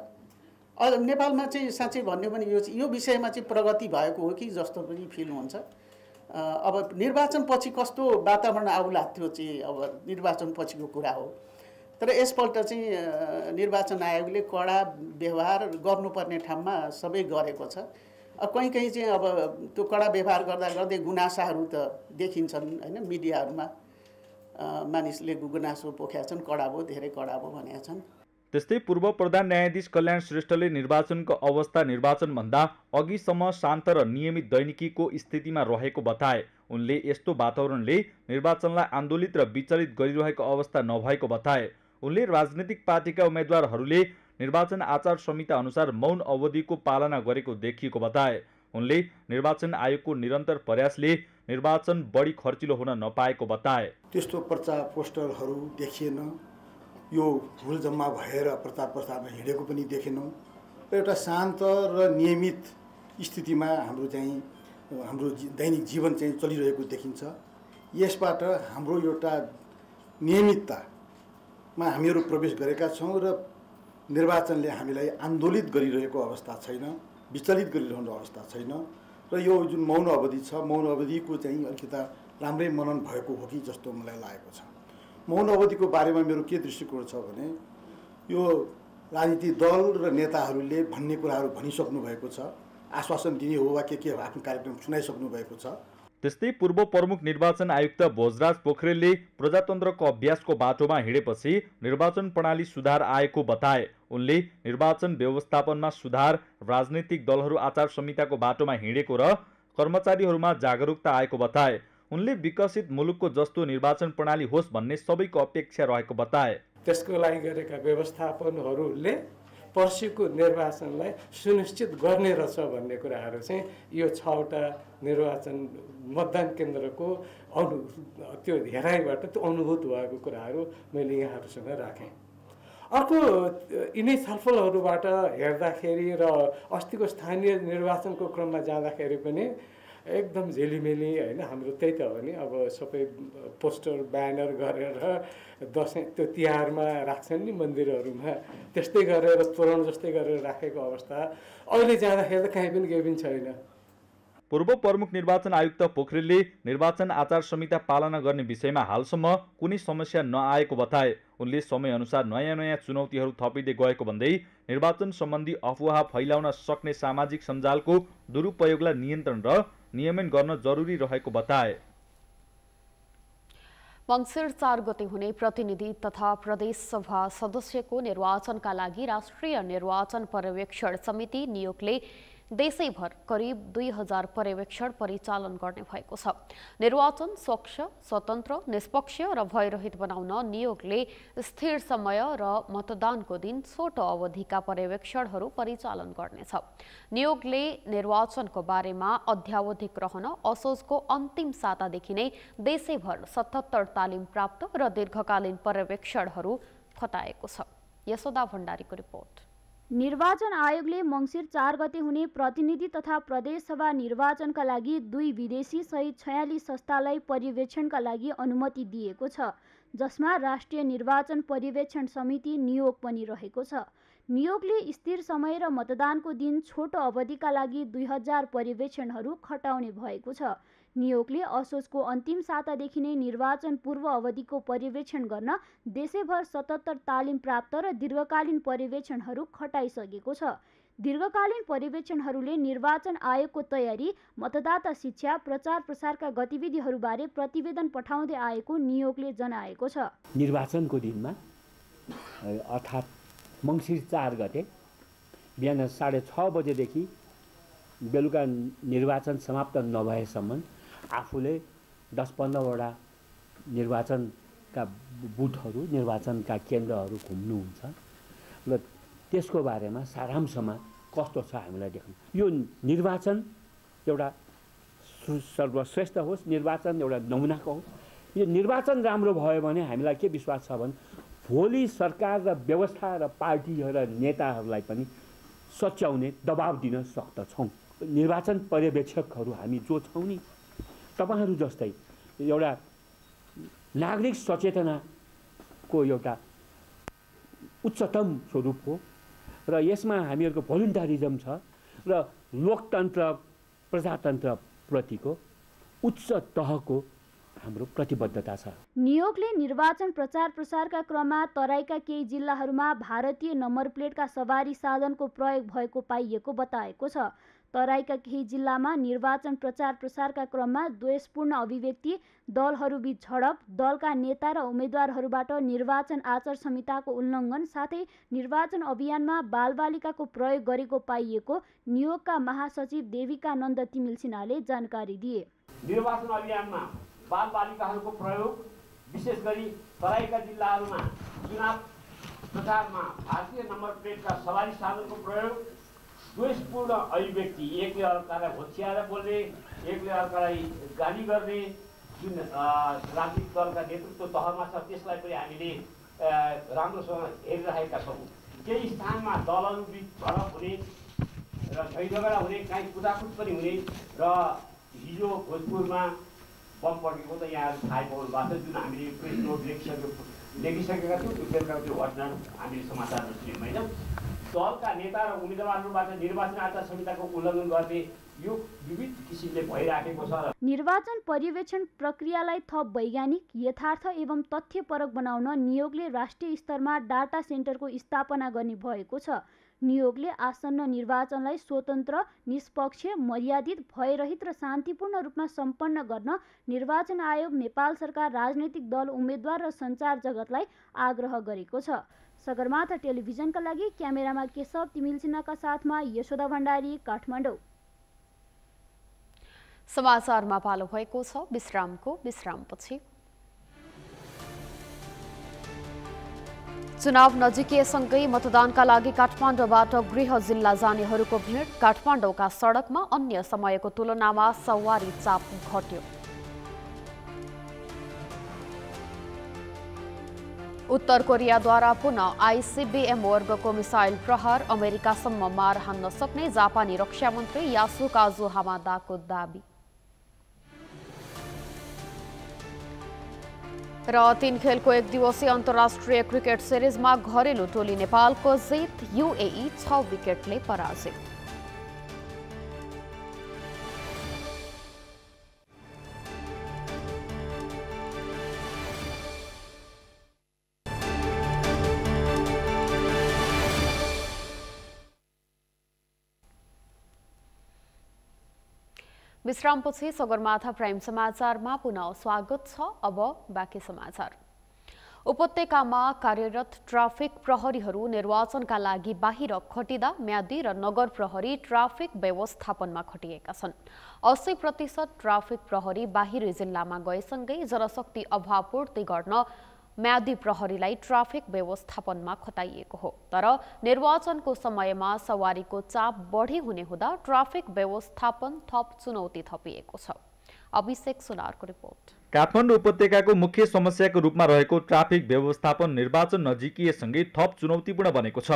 नेपालमा चाहिँ साँच्चै भन्यो भने यो विषयमा चाहिँ प्रगति भएको हो कि जस्तो पनि फिल हुन्छ। अब निर्वाचन पछि कस्तो वातावरण आउला त्यो चाहिँ अब निर्वाचन पछिको कुरा हो। तर यसपल्ट चाहिँ निर्वाचन आयोगले कडा व्यवहार गर्नुपर्ने ठाउँमा सबै गरेको छ। कहीँ कहीँ चाहिँ अब त्यो कडा व्यवहार गर्दा गर्दै गुनासाहरू त देखिन्छन् हैन, मिडियाहरूमा मानिसले गुनासो पोखेका छन्, कडा भयो, धेरै कडा भयो भनेका छन्। त्यस्तै पूर्व प्रधान न्यायाधीश कल्याण श्रेष्ठले निर्वाचनको अवस्था निर्वाचनभन्दा अघिसम्म शान्त र नियमित दैनिकीको स्थितिमा रहेको बताए। उनले यस्तो वातावरणले निर्वाचनलाई आन्दोलित र विचलित गरिरहेको अवस्था नभएको बताए। उनले राजनीतिक पार्टीका उम्मेद्वारहरूले निर्वाचन आचार संहिता अनुसार मौन अवधिको पालना गरेको देखिएको बताए। उनले निर्वाचन आयोगको निरन्तर प्रयासले निर्वाचन बढी खर्चिलो हुन नपाएको बताए। त्यस्तो प्रचार पोस्टरहरू देखिएन, यो भुल जम्मा भएर प्रचार प्रसारमा हिँडेको पनि देखेनौँ। एउटा शान्त र नियमित स्थितिमा हाम्रो दैनिक जीवन चाहिँ चलिरहेको देखिन्छ। यसबाट हाम्रो एउटा नियमिततामा हामीहरू प्रवेश गरेका छौँ र निर्वाचनले हामीलाई आन्दोलित गरिरहेको अवस्था छैन, विचलित गरिरहने अवस्था छैन। र यो जुन मौन अवधि छ, मौन अवधिको चाहिँ अलिकता राम्रै मनन भएको हो कि जस्तो मलाई लागेको छ। मौन अवधिको बारेमा मेरो के दृष्टिकोण छ भने यो राजनीतिक दल र नेताहरूले भन्ने कुराहरू भनिसक्नु भएको छ, आश्वासन दिने हो वा के आफ्नो कार्यक्रम सुनाइसक्नु भएको छ। त्यस्तै पूर्व प्रमुख निर्वाचन आयुक्त भोजराज पोखरेलले प्रजातन्त्रको अभ्यासको बाटोमा हिँडेपछि निर्वाचन प्रणाली सुधार आएको बताए। उनले निर्वाचन व्यवस्थापनमा सुधार, राजनीतिक दलहरू आचार संहिताको बाटोमा हिँडेको र कर्मचारीहरूमा जागरुकता आएको बताए। उनले विकसित मुलुकको जस्तो निर्वाचन प्रणाली होस् भन्ने सबैको अपेक्षा रहेको बताए। त्यसको लागि गरेका व्यवस्थापनहरूले पर्सिको निर्वाचनलाई सुनिश्चित गर्ने रहेछ भन्ने कुराहरू चाहिँ यो 6वटा निर्वाचन मतदान केन्द्रको त्यो हेराइबाट त्यो अनुभूत भएको कुराहरू मैले यहाँहरूसँग राखेँ। अर्को यिनै छलफलहरूबाट हेर्दाखेरि र अस्तिको स्थानीय निर्वाचनको क्रममा जाँदाखेरि पनि एकदम झेलिमेली होइन, हाम्रो त्यही त हो नि, अब सबै पोस्टर ब्यानर गरेर दसैँ त्यो तिहारमा राख्छन् नि मन्दिरहरूमा, त्यस्तै गरेर तोरण जस्तै गरेर राखेको अवस्था अहिले जाँदाखेरि त कहीँ पनि केही पनि छैन। पूर्व प्रमुख निर्वाचन आयुक्त पोखरेलले निर्वाचन आचार संहिता पालना गर्ने विषयमा हालसम्म कुनै समस्या नआएको बताए। उनले समयअनुसार नयाँ चुनौतीहरू थपिँदै गएको भन्दै निर्वाचन सम्बन्धी अफवाह फैलाउन सक्ने सामाजिक सञ्जालको दुरुपयोगलाई नियन्त्रण र नियमन गर्न जरुरी रहेको बताए। मङ्सिर 4 गते हुने प्रतिनिधि तथा प्रदेश सभा सदस्यको निर्वाचनका लागि राष्ट्रिय निर्वाचन पर्यवेक्षण समिति नियोगले देशैभर करिब 2000 पर्यवेक्षण परिचालन गर्ने भएको छ। निर्वाचन स्वच्छ, स्वतन्त्र, निष्पक्ष र भयरहित बनाउन नियोगले स्थिर समय र मतदानको दिन छोटो अवधिका पर्यवेक्षणहरू परिचालन गर्नेछ। नियोगले निर्वाचनको बारेमा अध्यावधिक रहन असोजको अन्तिम सातादेखि नै देशैभर 77 तालिम प्राप्त र दीर्घकालीन पर्यवेक्षणहरू खटाएको छ। यशोदा भण्डारीको रिपोर्ट। निर्वाचन आयोगले मङ्सिर 4 गते हुने प्रतिनिधि तथा प्रदेशसभा निर्वाचनका लागि 2 विदेशी सहित 46 संस्थालाई पर्यवेक्षणका लागि अनुमति दिएको छ, जसमा राष्ट्रिय निर्वाचन पर्यवेक्षण समिति नियोग पनि रहेको छ। नियोगले स्थिर समय र मतदानको दिन छोटो अवधिका लागि 2000 पर्यवेक्षणहरू खटाउने भएको छ। नियोगले असोजको अन्तिम सातादेखि नै निर्वाचन पूर्व अवधिको पर्यवेक्षण गर्न देशैभर 77 तालिम प्राप्त र दीर्घकालीन पर्यवेक्षणहरू खटाइसकेको छ। दीर्घकालीन पर्यवेक्षणहरूले निर्वाचन आयोगको तयारी, मतदाता शिक्षा, प्रचार प्रसारका गतिविधिहरूबारे प्रतिवेदन पठाउँदै आएको नियोगले जनाएको छ। निर्वाचनको दिनमा अर्थात् मङ्सिर 4 गते बिहान 6:30 बजेदेखि बेलुका निर्वाचन समाप्त नभएसम्म आफूले 10-15 वटा निर्वाचनका बुथहरू, निर्वाचनका केन्द्रहरू घुम्नुहुन्छ र त्यसको बारेमा सारांशमा कस्तो छ हामीलाई देख्नु। यो निर्वाचन एउटा सर्वश्रेष्ठ होस्, निर्वाचन एउटा नमुनाको होस्। यो निर्वाचन राम्रो भयो भने हामीलाई के विश्वास छ भने भोलि सरकार र व्यवस्था र पार्टी र नेताहरूलाई पनि सच्याउने दबाब दिन सक्दछौँ। निर्वाचन पर्यवेक्षकहरू हामी जो छौँ नि, तपाईँहरू जस्तै एउटा नागरिक सचेतनाको एउटा उच्चतम स्वरूप हो र यसमा हामीहरूको भोलिन्टारिजम छ र लोकतन्त्र, प्रजातन्त्र प्रतिको उच्च तहको हाम्रो प्रतिबद्धता छ। नियोगले निर्वाचन प्रचार प्रसारका क्रममा तराईका केही जिल्लाहरूमा भारतीय नम्बर प्लेटका सवारी साधनको प्रयोग भएको पाइएको बताएको छ। तराईका केही जिल्लामा निर्वाचन प्रचार प्रसारका क्रममा द्वेषपूर्ण अभिव्यक्ति, दलहरूबीच झडप, दलका नेता र उम्मेद्वारहरूबाट निर्वाचन आचार संहिताको उल्लङ्घन साथै निर्वाचन अभियानमा बालबालिकाको प्रयोग गरेको पाइएको नियोगका महासचिव देविका नन्द तिमिल सिन्हाले जानकारी दिए। निर्वाचन अभियानमा बालबालिकाहरूको प्रयोग, विशेष गरी तराईका जिल्लाहरूमा चुनाव प्रचारमा भारतीय नम्बर प्लेटका सवारी साधनको प्रयोग, द्वेषपूर्ण अभिव्यक्ति, एकले अर्कालाई होच्याएर बोल्ने, एकले अर्कालाई गाली गर्ने, जुन राजनीतिक दलका नेतृत्व तहमा छ त्यसलाई पनि हामीले राम्रोसँग हेरिरहेका छौँ। केही स्थानमा दलहरूबिच झडप हुने र झैझगडा हुने, काहीँ कुदाकुद पनि हुने र हिजो भोजपुरमा बम पड्केको त यहाँहरू थाहै पाउनु भएको छ, जुन हामीले प्रेस नोट लेखिसकेका थियौँ। त्यो बेलुका त्यो घटना हामीले समाचारमा सुन्यौँ होइन। दलका नेता र उम्मेदवारहरूबाट निर्वाचन आचार संहिताको उल्लङ्घन गर्ने यो विविध किसिमले भइराखेको छ। निर्वाचन पर्यवेक्षण प्रक्रियालाई थप वैज्ञानिक, यथार्थ एवं तथ्यपरक बनाउन नियोगले राष्ट्रिय स्तरमा डाटा सेन्टरको स्थापना गर्ने भएको छ। नियोगले आसन्न निर्वाचनलाई स्वतन्त्र, निष्पक्ष, मर्यादित, भयरहित र शान्तिपूर्ण रूपमा सम्पन्न गर्न निर्वाचन आयोग, नेपाल सरकार, राजनैतिक दल, उम्मेद्वार र सञ्चार जगतलाई आग्रह गरेको छ। सगरमाथा टेलिभिजनका लागि क्यामेरामा केशव तिमिल सिन्हाका साथमा यशोदा भण्डारी, काठमाडौँ। समाचारमा पालो भएको छ विश्रामको। विश्रामपछि चुनाव नजिकिएसँगै मतदानका लागि काठमाडौँबाट गृह जिल्ला जानेहरूको भिड। काठमाडौँका सडकमा अन्य समयको तुलनामा सवारी चाप घट्यो। उत्तर कोरियाद्वारा पुनः आइसिबिएम वर्गको मिसाइल प्रहार। अमेरिकासम्म मार हान्न सक्ने जापानी रक्षा मन्त्री यासुकाजु हामादाको दाबी। र 3 खेलको एक दिवसीय अन्तर्राष्ट्रिय क्रिकेट सिरिजमा घरेलु टोली नेपालको जित। युएई 6 विकेटले पराजित। विश्रामपछि सगरमाथा प्राइम समाचारमा पुनः स्वागत छ। अब बाँकी समाचार। उपत्यकामा कार्यरत ट्राफिक प्रहरीहरू निर्वाचनका लागि बाहिर खटिँदा म्यादी र नगर प्रहरी ट्राफिक व्यवस्थापनमा खटिएका छन्। 80% ट्राफिक प्रहरी बाहिरी जिल्लामा गएसँगै जनशक्ति अभाव पूर्ति गर्न म्यादी प्रहरीलाई ट्राफिक व्यवस्थापनमा खटाइएको हो। तर निर्वाचनको समयमा सवारीको चाप बढी हुने हुँदा ट्राफिक व्यवस्थापन थप चुनौती थपिएको छ। अभिषेक सुनारको रिपोर्ट। काठमाडौँ उपत्यकाको मुख्य समस्याको रूपमा रहेको ट्राफिक व्यवस्थापन निर्वाचन नजिकिएसँगै थप चुनौतीपूर्ण बनेको छ।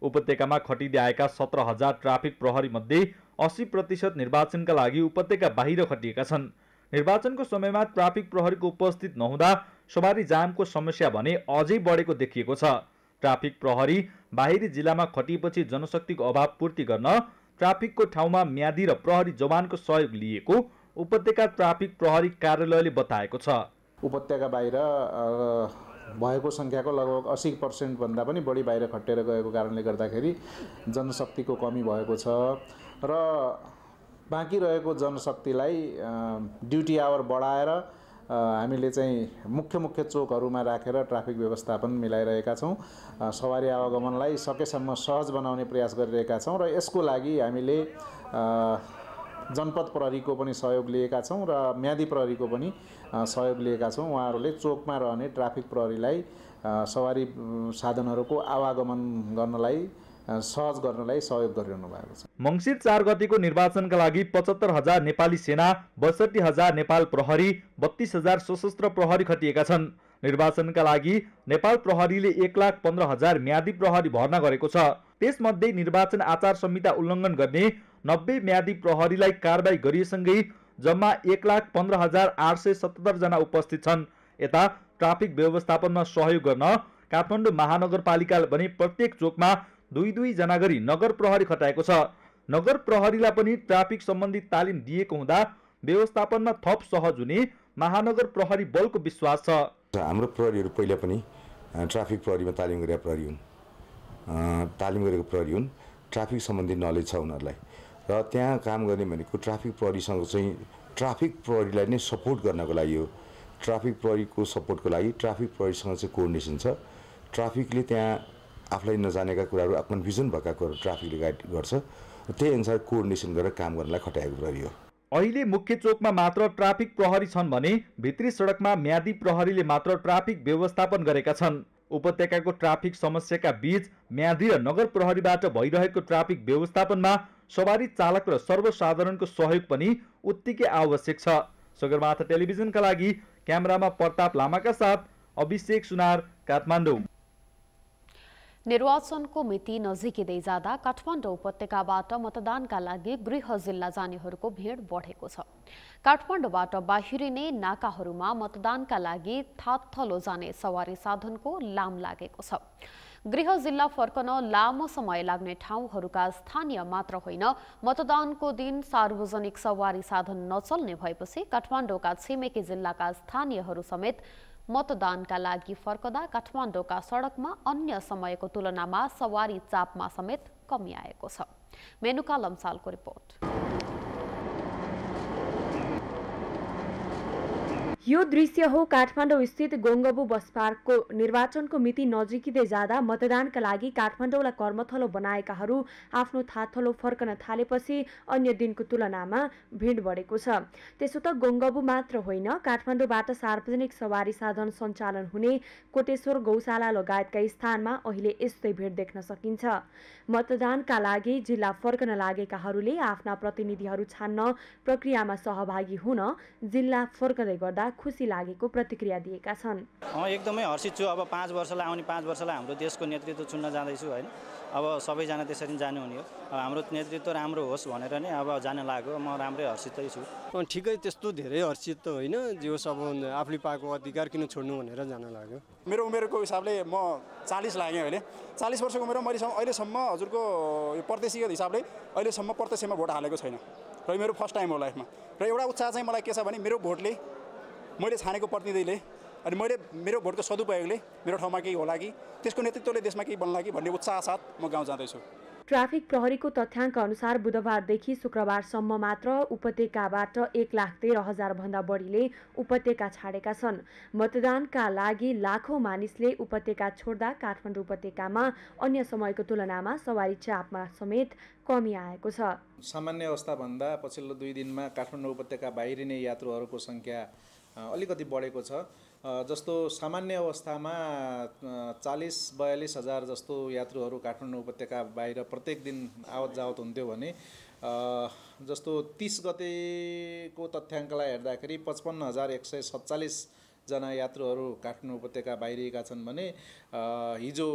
उपत्यकामा खटिँदै आएका 17,000 ट्राफिक प्रहरी मध्ये 80% निर्वाचनका लागि उपत्यका बाहिर खटिएका छन्। निर्वाचनको समयमा ट्राफिक प्रहरीको उपस्थित नहुँदा सवारी जामको समस्या भने अझै बढेको देखिएको छ। ट्राफिक प्रहरी बाहिरी जिल्लामा खटिएपछि जनशक्तिको अभाव पूर्ति गर्न ट्राफिकको ठाउँमा म्यादी र प्रहरी जवानको सहयोग लिएको उपत्यका ट्राफिक प्रहरी कार्यालयले बताएको छ। उपत्यका बाहिर भएको संख्याको लगभग 80% भन्दा पनि बढी बाहिर खटेर गएको कारणले गर्दाखेरि जनशक्तिको कमी भएको छ र बाँकी रहेको जनशक्तिलाई ड्युटी आवर बढाएर हामीले चाहिँ मुख्य चोकहरूमा राखेर ट्राफिक व्यवस्थापन मिलाइरहेका छौँ। सवारी आवागमनलाई सकेसम्म सहज बनाउने प्रयास गरिरहेका छौँ र यसको लागि हामीले जनपद प्रहरीको पनि सहयोग लिएका छौँ र म्यादी प्रहरीको पनि सहयोग लिएका छौँ। उहाँहरूले चोकमा रहने ट्राफिक प्रहरीलाई सवारी साधनहरूको आवागमन गर्नलाई सहज गर्नलाई सहयोग गरिरहनु भएको छ। मङ्सिर 4 गतेको निर्वाचनका लागि 75,000 नेपाली सेना, 62,000 नेपाल प्रहरी, 32,000 सशस्त्र प्रहरी खटिएका छन्। निर्वाचनका लागि नेपाल प्रहरीले 1,15,000 म्यादी प्रहरी भर्ना गरेको छ। त्यसमध्ये निर्वाचन आचार संहिता उल्लङ्घन गर्ने 90 म्यादी प्रहरीलाई कारबाही गरिएसँगै जम्मा 1,15,877 जना उपस्थित छन्। यता ट्राफिक व्यवस्थापनमा सहयोग गर्न काठमाडौँ महानगरपालिकाले पनि प्रत्येक चोकमा 2-2 जना गरी नगर प्रहरी खटाएको छ। नगर प्रहरीलाई पनि ट्राफिक सम्बन्धी तालिम दिएको हुँदा व्यवस्थापनमा थप सहज हुने महानगर प्रहरी बलको विश्वास छ। हाम्रो प्रहरीहरू पहिला पनि ट्राफिक प्रहरीमा तालिम गरेका प्रहरी हुन्, तालिम गरेको प्रहरी हुन्। ट्राफिक सम्बन्धी नलेज छ उनीहरूलाई र त्यहाँ काम गर्ने भनेको ट्राफिक प्रहरीसँग चाहिँ ट्राफिक प्रहरीलाई नै सपोर्ट गर्नको लागि हो। ट्राफिक प्रहरीको सपोर्टको लागि ट्राफिक प्रहरीसँग चाहिँ कोअर्डिनेसन छ। ट्राफिकले त्यहाँ आफूलाई नजानेका कुराहरू, कन्फ्युजन भएका कुराहरू ट्राफिकले गाइड गर्छ। त्यही अनुसार कोअर्डिनेसन गरेर काम गर्नलाई खटाएको प्रहरी हो। अहिले मुख्य चोकमा मात्र ट्राफिक प्रहरी छन् भने भित्री सडकमा म्यादी प्रहरीले मात्र ट्राफिक व्यवस्थापन गरेका छन्। उपत्यकाको ट्राफिक समस्याका बीच म्यादी र नगर प्रहरीबाट भइरहेको ट्राफिक व्यवस्थापनमा सवारी चालक र सर्वसाधारणको सहयोग पनि उत्तिकै आवश्यक छ। सगरमाथा टेलिभिजनका लागि क्यामेरामा प्रताप लामाका साथ अभिषेक सुनार, काठमाडौँ। निर्वाचनको मिति नजिकिँदै जाँदा काठमाडौँ उपत्यकाबाट मतदानका लागि गृह जिल्ला जानेहरूको भिड बढेको छ। काठमाडौँबाट बाहिरिने नाकाहरूमा मतदानका लागि थातथलो जाने सवारी साधनको लाम लागेको छ। गृह जिल्ला फर्कन लामो समय लाग्ने ठाउँहरूका स्थानीय मात्र होइन, मतदानको दिन सार्वजनिक सवारी साधन नचल्ने भएपछि काठमाडौँका छिमेकी जिल्लाका स्थानीयहरू समेत मतदानका लागि फर्कदा काठमाडौँका सडकमा अन्य समयको तुलनामा सवारी चापमा समेत कमी आएको छ। मेनुका लम्सालको रिपोर्ट। यो दृश्य हो काठमाडौँ स्थित गोङ्गबु बस पार्कको। निर्वाचनको मिति नजिकिँदै जाँदा मतदानका लागि काठमाडौँलाई कर्मथलो बनाएकाहरू आफ्नो थाथलो फर्कन थालेपछि अन्य दिनको तुलनामा भिड बढेको छ। त्यसो त गोङ्गबु मात्र होइन, काठमाडौँबाट सार्वजनिक सवारी साधन सञ्चालन हुने कोटेश्वर गौशाला लगायतका स्थानमा अहिले यस्तै भिड देख्न सकिन्छ। मतदानका लागि जिल्ला फर्कन लागेकाहरूले आफ्ना प्रतिनिधिहरू छान्न प्रक्रियामा सहभागी हुन जिल्ला फर्कँदै गर्दा खुसी लागेको प्रतिक्रिया दिएका छन्। एकदमै हर्षित छु। अब 5 वर्षलाई आउने 5 वर्षलाई हाम्रो देशको नेतृत्व चुन्न जाँदैछु होइन। अब सबैजना त्यसरी जानु हुने हो। अब हाम्रो नेतृत्व राम्रो होस् भनेर नै अब जान लाग्यो। म राम्रै हर्षितै छु। ठिकै, त्यस्तो धेरै हर्षित त होइन, जो सब आफूले पाएको अधिकार किन छोड्नु भनेर जान लाग्यो। मेरो उमेरको हिसाबले म 40 लागेँ अहिले। 40 वर्षको उमेरमा मैले अहिलेसम्म हजुरको यो प्रत्यक्षगत हिसाबले अहिलेसम्म प्रत्यक्षमा भोट हालेको छैन र मेरो फर्स्ट टाइम हो लाइफमा। र एउटा उत्साह चाहिँ मलाई के छ भने मेरो भोटले, मैले छानेको प्रतिनिधिले अनि मेरो भोटको सदुपयोगले मेरो ठाउँमा केही होला कि, त्यसको नेतृत्वले देशमा केही बन्ला कि भन्ने उत्साह साथ म गाउँ जाँदैछु। ट्राफिक प्रहरीको तथ्याङ्क अनुसार बुधबारदेखि शुक्रबारसम्म मात्र उपत्यकाबाट 1,13,000 भन्दा बढीले उपत्यका छाडेका छन्। मतदानका लागि लाखौं मानिसले उपत्यका छोड्दा काठमाडौँ उपत्यकामा अन्य समयको तुलनामा सवारी चापमा समेत कमी आएको छ। सामान्य अवस्थाभन्दा पछिल्लो 2 दिनमा काठमाडौँ उपत्यका बाहिरिने यात्रुहरूको सङ्ख्या अलिकति बढेको छ। जस्तो सामान्य अवस्थामा 40-42 हजार जस्तो यात्रुहरू काठमाडौँ उपत्यका बाहिर प्रत्येक दिन आवत जावत हुन्थ्यो भने जस्तो 30 गतेको तथ्याङ्कलाई हेर्दाखेरि 55,147 जना यात्रुहरू काठमाडौँ उपत्यका बाहिरिएका छन् भने हिजो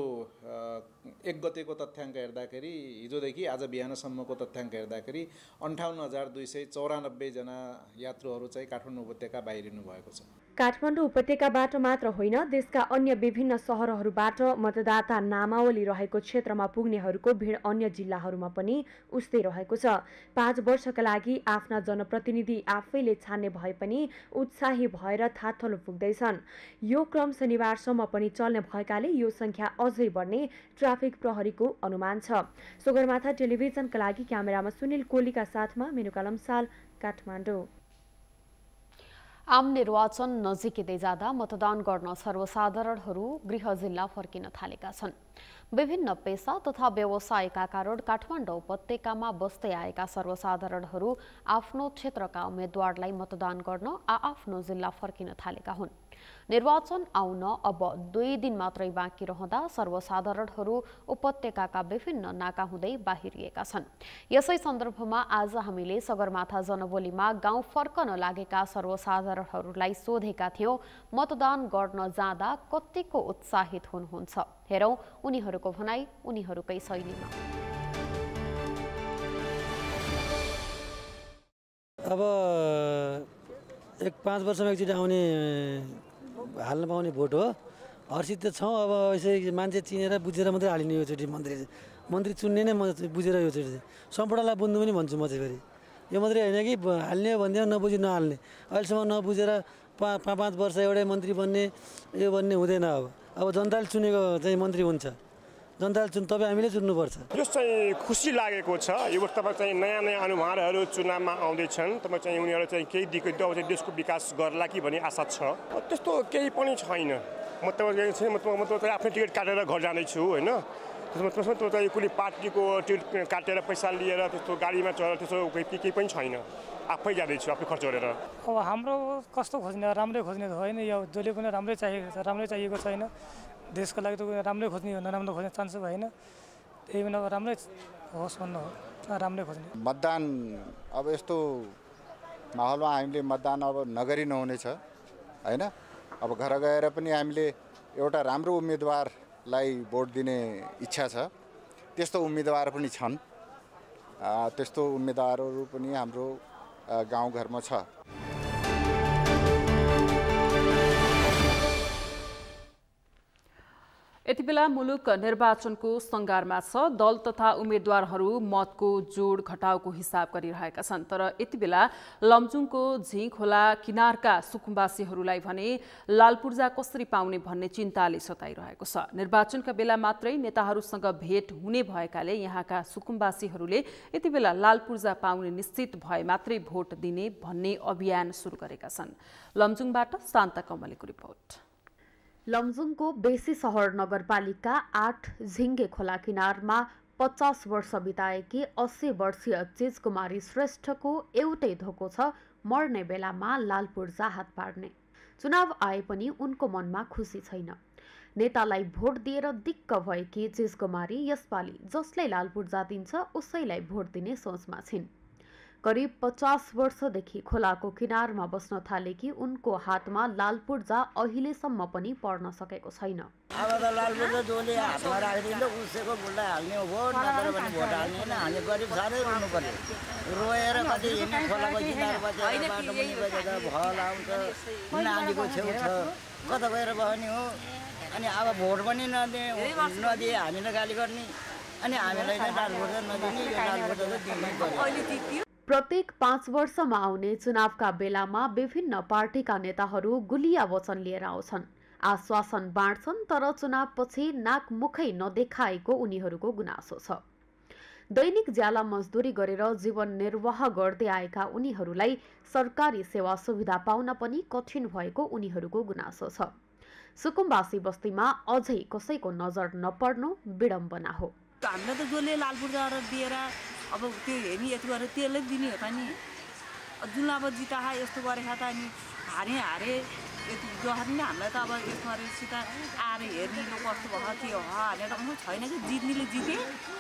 1 गतेको तथ्याङ्क हेर्दाखेरि, हिजोदेखि आज बिहानसम्मको तथ्याङ्क हेर्दाखेरि 58,294 जना यात्रुहरू चाहिँ काठमाडौँ उपत्यका बाहिरिनु भएको छ। काठमाडौँ उपत्यकाबाट मात्र होइन, देशका अन्य विभिन्न सहरहरूबाट मतदाता नामावली रहेको क्षेत्रमा पुग्नेहरूको भिड अन्य जिल्लाहरूमा पनि उस्तै रहेको छ। 5 वर्षका लागि आफ्ना जनप्रतिनिधि आफैले छान्ने भए पनि उत्साही भएर थाथलो पुग्दैछन्। यो क्रम शनिबारसम्म पनि चल्ने भएकाले यो सङ्ख्या अझै बढ्ने ट्राफिक प्रहरीको अनुमान छ। सगरमाथा टेलिभिजनका लागि क्यामेरामा सुनिल कोलीका साथमा मेनुका लम्साल, काठमाडौँ। आम निर्वाचन नजिकिँदै जाँदा मतदान गर्न सर्वसाधारणहरू गृह जिल्ला फर्किन थालेका छन्। विभिन्न पेसा तथा व्यवसायका कारण काठमाडौँ उपत्यकामा बस्दै आएका सर्वसाधारणहरू आफ्नो क्षेत्रका उम्मेद्वारलाई मतदान गर्न आआफ्नो जिल्ला फर्किन थालेका हुन्। निर्वाचन आउन अब 2 दिन मात्रै बाँकी रहँदा सर्वसाधारणहरू उपत्यकाका विभिन्न नाका हुँदै बाहिरिएका छन्। यसै सन्दर्भमा आज हामीले सगरमाथा जनबोलीमा गाउँ फर्कन लागेका सर्वसाधारणहरूलाई सोधेका थियौं, मतदान गर्न जाँदा कतिको उत्साहित हुनुहुन्छ? हेरौं उनीहरूको भनाई उनीहरूकै शैलीमा। अब 1-5 वर्षमा एकचोटि आउने हाल्न पाउने भोट हो। हर्षित त छौँ। अब यसै मान्छे चिनेर बुझेर मात्रै हालिने योचोटि मन्त्री चुन्ने नै बुझेर योचोटि सम्पूर्णलाई बुझ्नु पनि भन्छु म चाहिँ। फेरि यो मात्रै होइन कि हाल्ने हो भन्दै नबुझी नहाल्ने। अहिलेसम्म नबुझेर 5 वर्ष एउटै मन्त्री बन्ने यो बन्ने हुँदैन। अब जनताले चुनेको चाहिँ मन्त्री हुन्छ। जनताले तपाईँ हामीले चुन्नुपर्छ। यो चाहिँ खुसी लागेको छ। यो तपाईँ चाहिँ नयाँ नयाँ अनुहारहरू चुनावमा आउँदैछन्। तपाईँ चाहिँ उनीहरू चाहिँ केही देशको विकास गर्ला कि भन्ने आशा छ। त्यस्तो केही पनि छैन। म चाहिँ आफ्नै टिकट काटेर घर जाँदैछु होइन। त्यसमा चाहिँ कुनै पार्टीको टिकट काटेर पैसा लिएर त्यस्तो गाडीमा चढेर त्यस्तो केही पनि छैन। आफै जाँदैछु, आफै खर्च गरेर। अब हाम्रो कस्तो खोज्ने, राम्रै खोज्ने होइन। यो जसले पनि राम्रै चाहिएको छैन। देशको लागि त राम्रै खोज्ने हो, नराम्रो खोज्ने चान्स भएन। त्यही पनि अब राम्रै होस् भन्नु हो, राम्रै खोज्ने। मतदान अब यस्तो माहौलमा हामीले मतदान अब नगरी नहुनेछ होइन। अब घर गएर पनि हामीले एउटा राम्रो उम्मेदवारलाई भोट दिने इच्छा छ। त्यस्तो उम्मेदवार पनि छन्। त्यस्तो उम्मेदवारहरू पनि हाम्रो गाउँघरमा छ। यति बेला मुलुक निर्वाचनको सङ्घारमा छ। दल तथा उम्मेद्वारहरू मतको जोड घटाउको हिसाब गरिरहेका छन्। तर यति बेला लमजुङको झिङ खोला किनारका सुकुम्बासीहरूलाई भने लालपूर्जा कसरी पाउने भन्ने चिन्ताले सताइरहेको छ। निर्वाचनका बेला मात्रै नेताहरूसँग भेट हुने भएकाले यहाँका सुकुम्बासीहरूले यति बेला लालपूर्जा पाउने निश्चित भए मात्रै भोट दिने भन्ने अभियान सुरु गरेका छन्। लमजुङबाट शान्ता कमलेको रिपोर्ट। लमजुङको बेसी सहर नगरपालिका 8 झिङ्गे खोला किनारमा 50 वर्ष बिताएकी 80 वर्षीय चिजकुमारी श्रेष्ठको एउटै धोको छ, मर्ने बेलामा लालपूर्जा हात पार्ने। चुनाव आए पनि उनको मनमा खुसी छैन। नेतालाई भोट दिएर दिक्क भएकी चिजकुमारी यसपालि जसले लालपूर्जा दिन्छ उसैलाई भोट दिने सोचमा छिन्। करिब 50 वर्षदेखि खोलाको किनारमा बस्न थालेकी उनको हातमा लालपूर्जा अहिलेसम्म पनि पर्न सकेको छैन। अब त लालपूर्जा जसले हातमा राखिदिन्छ उसैको बुल्टा हाल्ने हो, भोट नत्र भने भोट हाल्ने होइन। हामी गरिब साह्रै रुनु पर्यो, रोएर कति हिँड्ने खोलाको किनार बसेर बाटो मुनि बसेर भल आउँछ, नालीको छेउ छ, कता गएर बस्ने हो। अनि अब भोट पनि नदिए हामीले गाली गर्ने, अनि हामीलाई नै लालपूर्जा नदिने, यो लालपूर्जा त दिनै पर्यो। प्रत्येक 5 वर्षमा आउने चुनावका बेलामा विभिन्न पार्टीका नेताहरू गुलिया वचन लिएर आउँछन्, आश्वासन बाँड्छन्, तर चुनावपछि नाकमुखै नदेखाएको उनीहरूको गुनासो छ। दैनिक ज्याला मजदुरी गरेर जीवन निर्वाह गर्दै आएका उनीहरूलाई सरकारी सेवा सुविधा पाउन पनि कठिन भएको उनीहरूको गुनासो छ। सुकुम्बासी बस्तीमा अझै कसैको नजर नपर्नु विडम्बना हो। हामीलाई त जसले लालपूर्जा दिएर अब त्यो हेर्ने यति गरेर त्यसलाई दिने हो त नि। जुन अब जिता यस्तो गरेका त अनि हारे यति जसरी नै हामीलाई त अब यसमा सित आएर हेर्ने कस्तो भयो के हो हालेर पनि छैन कि जित्नेले जिते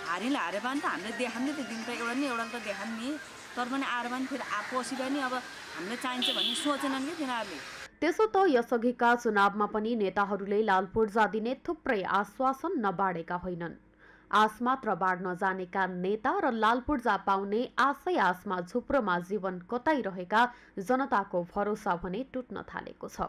हारिले हारे पनि त हामीले देखाउने त दिन्छ, एउटा नि एउटा त देखाउने। तर पनि आएर पनि फेरि पछि पनि अब हामीले चाहिन्छ भन्ने सोचेनन् कि तिनीहरूले। त्यसो त यसअघिका चुनावमा पनि नेताहरूले लालपूर्जा दिने थुप्रै आश्वासन नबाडेका होइनन्। आस मात्र बाँड्न जानेका नेता र लालपूर्जा पाउने आशै आसमा झुप्रोमा जीवन कटाइरहेका जनताको भरोसा भने टुट्न थालेको छ।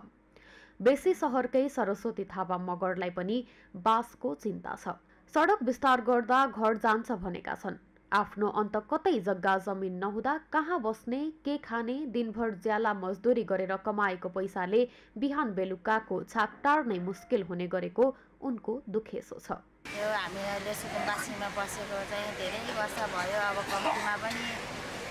बेसी सहरकै सरस्वती थापा मगरलाई पनि बासको चिन्ता छ। सडक विस्तार गर्दा घर जान्छ भनेका छन्। आफ्नो अन्त कतै जग्गा जमिन नहुँदा कहाँ बस्ने, के खाने, दिनभर ज्याला मजदुरी गरेर कमाएको पैसाले बिहान बेलुकाको छाक टार्नै मुस्किल हुने गरेको उनको दुखेसो छ। यो हामी अहिले सुकुम्बासीमा बसेको चाहिँ धेरै वर्ष भयो, अब कम्तीमा पनि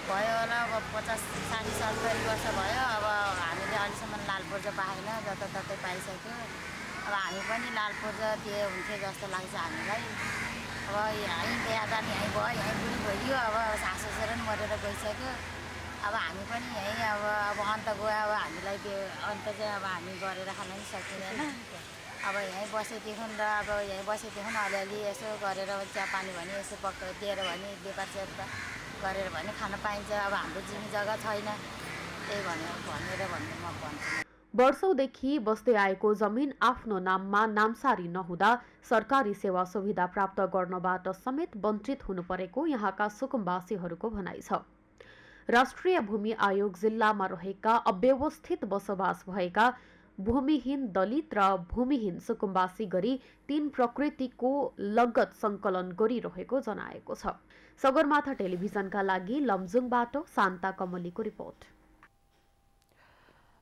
भयो होला, अब 50-60 70 वर्ष भयो। अब हामीले अहिलेसम्म लालपूर्जा पाएन, जताततै पाइसक्यो। अब हामी पनि लालपूर्जा दिए हुन्थ्यो जस्तो लाग्छ हामीलाई। अब यहीँ बिहा गर्ने यहीँ भयो, यहीँ बुढी भइयो, अब सासु ससुरा पनि मरेर गइसक्यो। अब हामी पनि यहीँ अब अन्त गयो, अब हामीलाई त्यो अन्त चाहिँ अब हामी गरेर खान पनि सकिँदैन। अब यहीँ बसेदेखि र अब यहीँ बसेदेखि अलिअलि यसो गरेर चिया पानी भने यसो दिएर भने व्यापार गरेर भने खान पाइन्छ। अब हाम्रो जिम्मी जग्गा छैन, त्यही भनेर भन्ने म भन्छु। वर्षौंदेखि बस्दै आएको जमिन आफ्नो नाममा नामसारी नहुँदा सरकारी सेवा सुविधा प्राप्त गर्नबाट समेत वञ्चित हुनु परेको यहाँका सुकुम्बासीहरूको भनाइ छ। राष्ट्रिय भूमि आयोग जिल्लामा रहेका अव्यवस्थित बसोबास भएका भूमिहीन दलित र भूमिहीन सुकुम्बासी गरी 3 प्रकृतिको लगत सङ्कलन गरिरहेको जनाएको छ। सगरमाथा टेलिभिजनका लागि लमजुङबाट शान्ता कमलीको रिपोर्ट।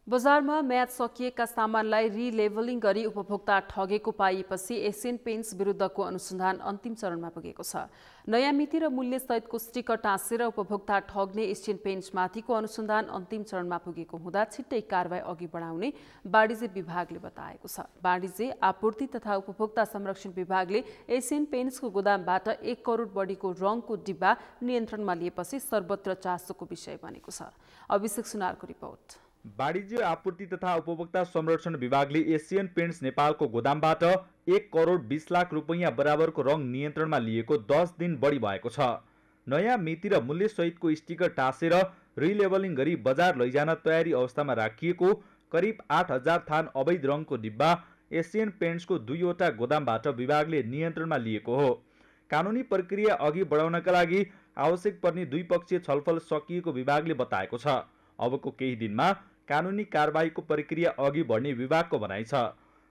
बजारमा म्याद सकिएका सामानलाई रिलेभलिङ गरी उपभोक्ता ठगेको पाइएपछि एसियन पेन्ट्स विरुद्धको अनुसन्धान अन्तिम चरणमा पुगेको छ। नयाँ मिति र मूल्य सहितको स्टिकर टाँसेर उपभोक्ता ठग्ने एसियन पेन्ट्समाथिको अनुसन्धान अन्तिम चरणमा पुगेको हुँदा छिट्टै कारबाही अघि बढाउने वाणिज्य विभागले बताएको छ। वाणिज्य आपूर्ति तथा उपभोक्ता संरक्षण विभागले एसियन पेन्ट्सको गोदामबाट 1 करोड बढीको रङको डिब्बा नियन्त्रणमा लिएपछि सर्वत्र चासोको विषय बनेको छ। अभिषेक सुनारको रिपोर्ट। वाणिज्य आपूर्ति तथा उपभोक्ता संरक्षण विभागले एसियन पेन्ट्स नेपालको गोदामबाट 1 करोड 20 लाख रुपैयाँ बराबरको रङ नियन्त्रणमा लिएको 10 दिन बढी भएको छ। नयाँ मिति र मूल्य सहितको स्टिकर टाँसेर रिलेबलिङ गरी बजार लैजान तयारी अवस्थामा राखिएको करिब 8000 थान अवैध रङको डिब्बा एसियन पेन्ट्सको 2वटा गोदामबाट विभागले नियन्त्रणमा लिएको हो। कानुनी प्रक्रिया अघि बढाउनका लागि आवश्यक पर्ने द्विपक्षीय छलफल सकिएको विभागले बताएको छ। अबको केही दिनमा कानुनी कारबाहीको प्रक्रिया अघि बढ्ने विभागको भनाइ छ।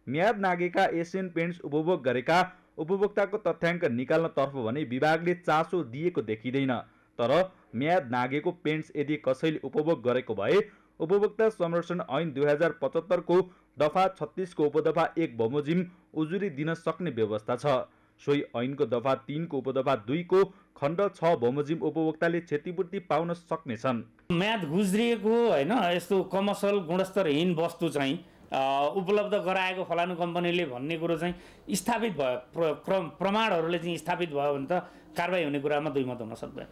म्याद नागेका एसियन पेन्ट्स उपभोग गरेका उपभोक्ताको तथ्याङ्क निकाल्नतर्फ भने विभागले चासो दिएको देखिँदैन। तर म्याद नागेको पेन्ट्स यदि कसैले उपभोग गरेको भए उपभोक्ता संरक्षण ऐन 2075 को दफा 36 को उपदफा 1 बमोजिम उजुरी दिन सक्ने व्यवस्था छ। सोही ऐनको दफा 3 को उपदफा 2 को खण्ड 6 बमोजिम उपभोक्ताले क्षतिपूर्ति पाउन सक्नेछन्। म्याद गुज्रिएको हैन यस्तो कमर्सियल गुणस्तरहीन वस्तु चाहिँ उपलब्ध गराएको फलानु कम्पनीले भन्ने कुरो चाहिँ स्थापित भयो, प्रमाणहरूले चाहिँ स्थापित भयो भने त कारबाही हुने कुरामा दुई मत हुन सक्दैन।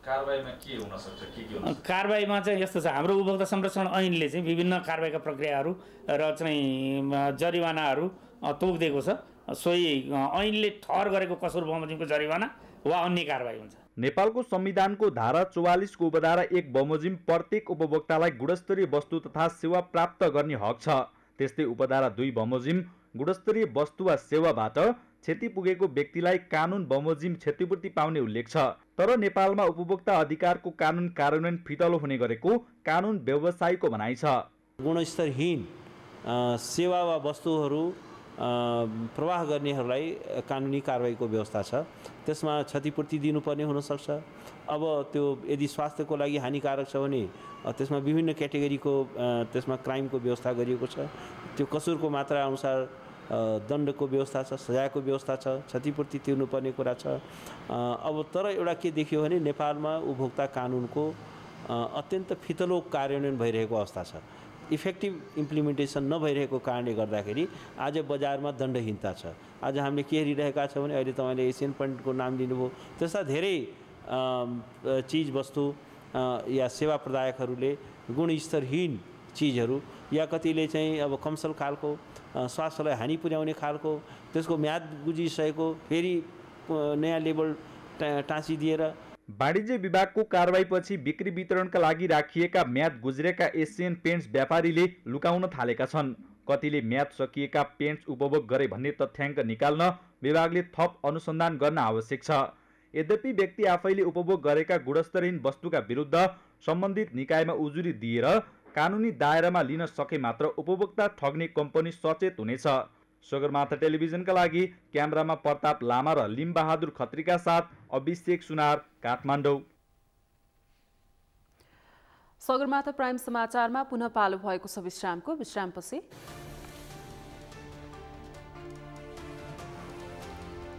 कारबाहीमा के हुन सक्छ, के हुन सक्छ? कारबाहीमा चाहिँ यस्तो छ, हाम्रो उपभोक्ता संरक्षण ऐनले चाहिँ विभिन्न कारबाहीका प्रक्रियाहरू र चाहिँ जरिवानाहरू तोकिदिएको छ। सोही ऐनले ठहर गरेको कसुर बमोजिमको जरिवाना वा अन्य कारबाही हुन्छ। नेपालको संविधानको धारा 44 को उपधारा 1 बमोजिम प्रत्येक उपभोक्तालाई गुणस्तरीय वस्तु तथा सेवा प्राप्त गर्ने हक छ। त्यस्तै उपधारा 2 बमोजिम गुणस्तरीय वस्तु वा सेवाबाट क्षति पुगेको व्यक्तिलाई कानुन बमोजिम क्षतिपूर्ति पाउने उल्लेख छ। तर नेपालमा उपभोक्ता अधिकारको कानुन कार्यान्वयन फितलो हुने गरेको कानुन व्यवसायीको भनाइ छ। गुणस्तरहीन सेवा वा वस्तुहरू प्रवाह गर्नेहरूलाई कानुनी कारबाहीको व्यवस्था छ। त्यसमा क्षतिपूर्ति दिनुपर्ने हुनसक्छ। अब त्यो यदि स्वास्थ्यको लागि हानिकारक छ भने त्यसमा विभिन्न क्याटेगोरीको त्यसमा क्राइमको व्यवस्था गरिएको छ। त्यो कसुरको मात्रा अनुसार दण्डको व्यवस्था छ, सजायको व्यवस्था छ, क्षतिपूर्ति तिर्नुपर्ने कुरा छ। अब तर एउटा के देखियो भने नेपालमा उपभोक्ता कानुनको अत्यन्त फितलो कार्यान्वयन भइरहेको अवस्था छ। इफेक्टिभ इम्प्लिमेन्टेसन नभइरहेको कारणले गर्दाखेरि आज बजारमा दण्डहीनता छ। आज हामीले के हेरिरहेका छौँ भने अहिले तपाईँले एसियन पेन्टको नाम लिनुभयो, त्यस्ता धेरै चिज वस्तु या सेवा प्रदायकहरूले गुणस्तरहीन चिजहरू या कतिले चाहिँ अब कमसल खालको स्वास्थ्यलाई हानि पुर्याउने खालको त्यसको म्याद गुजिसकेको फेरि नयाँ लेबल टाँसिदिएर वाणिज्य विभागको कारबाहीपछि बिक्री वितरणका लागि राखिएका म्याद गुज्रेका एसियन पेन्ट्स व्यापारीले लुकाउन थालेका छन्। कतिले म्याद सकिएका पेन्ट्स उपभोग गरे भन्ने तथ्याङ्क निकाल्न विभागले थप अनुसन्धान गर्न आवश्यक छ। यद्यपि व्यक्ति आफैले उपभोग गरेका गुणस्तरहीन वस्तुका विरुद्ध सम्बन्धित निकायमा उजुरी दिएर कानुनी दायरामा लिन सके मात्र उपभोक्ता ठग्ने कम्पनी सचेत हुनेछ। सगरमाथा टेलिभिजनका लागि क्यामेरामा प्रताप लामा र लिमबहादुर खत्रीका साथ अभिषेक सुनार, काठमाडौँ। सगरमाथा प्राइम समाचारमा पुनः पालो भएको छ विश्रामको। विश्रामपछि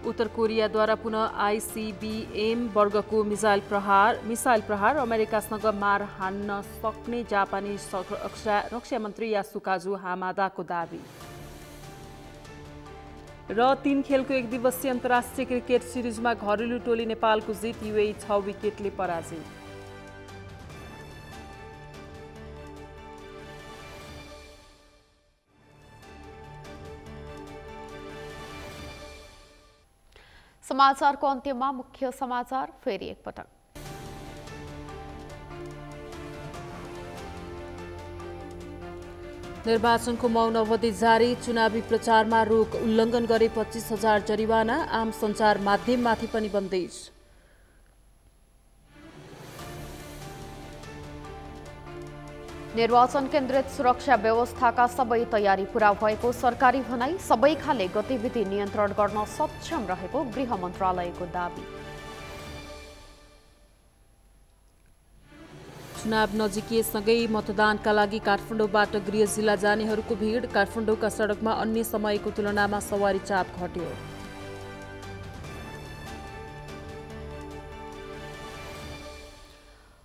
उत्तर कोरियाद्वारा पुनः आइसिबिएम वर्गको मिसाइल प्रहार अमेरिकासँग मार हान्न सक्ने जापानी रक्षा मन्त्री यासुकाजु हामादाको दाबी। र 3 खेलको एक दिवसीय अन्तर्राष्ट्रिय क्रिकेट सिरिजमा घरेलु टोली नेपालको जित, युएई 6 विकेटले पराजित। समाचारको अन्त्यमा मुख्य समाचार फेरि एकपटक। निर्वाचनको मौन अवधि जारी, चुनावी प्रचारमा रोक उल्लङ्घन गरे 25,000 जरिवाना, आम सञ्चार माध्यममाथि पनि बन्देज। निर्वाचन केन्द्रित सुरक्षा व्यवस्थाका सबै तयारी पूरा भएको सरकारी भनाई, सबै खाले गतिविधि नियन्त्रण गर्न सक्षम रहेको गृह मन्त्रालयको दाबी। चुनाव नजिकिएसँगै मतदानका लागि काठमाडौँबाट गृह जिल्ला जानेहरूको भिड, काठमाडौँका सडकमा अन्य समयको तुलनामा सवारी चाप घट्यो।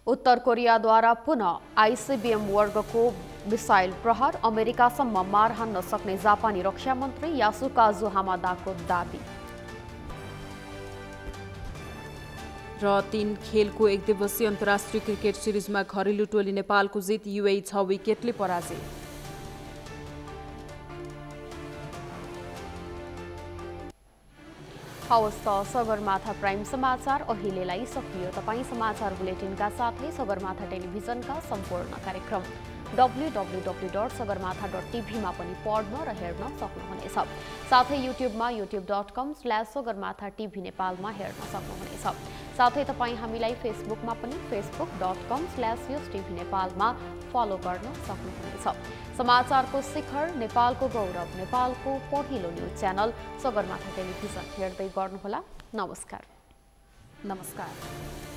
उत्तर कोरियाद्वारा पुनः आइसिबिएम वर्गको मिसाइल प्रहार, अमेरिकासम्म मार हान्न सक्ने जापानी रक्षा मन्त्री यासुकाजु हामादाको दाबी। र 3 खेलको एक दिवसीय अन्तर्राष्ट्रिय क्रिकेट सिरिजमा घरेलु टोली नेपालको जित, युएई 6 विकेटले पराजित। हवस् त सगरमाथा प्राइम समाचार अहिलेलाई सकियो। तपाईँ समाचार बुलेटिनका साथै सगरमाथा टेलिभिजनका सम्पूर्ण कार्यक्रम www.sagarmatha.tv मा पनि पढ्न र हेर्न सक्नुहुनेछ। साथै युट्युबमा youtube.com/sagarmatha.tv नेपालमा हेर्न सक्नुहुनेछ। साथै तपाईँ हामीलाई फेसबुकमा पनि facebook.com/tv नेपालमा फलो गर्न सक्नुहुनेछ। समाचारको शिखर, नेपालको गौरव, नेपालको पहिलो न्युज च्यानल सगरमाथा टेलिभिजन हेर्दै गर्नुहोला। नमस्कार। नमस्कार।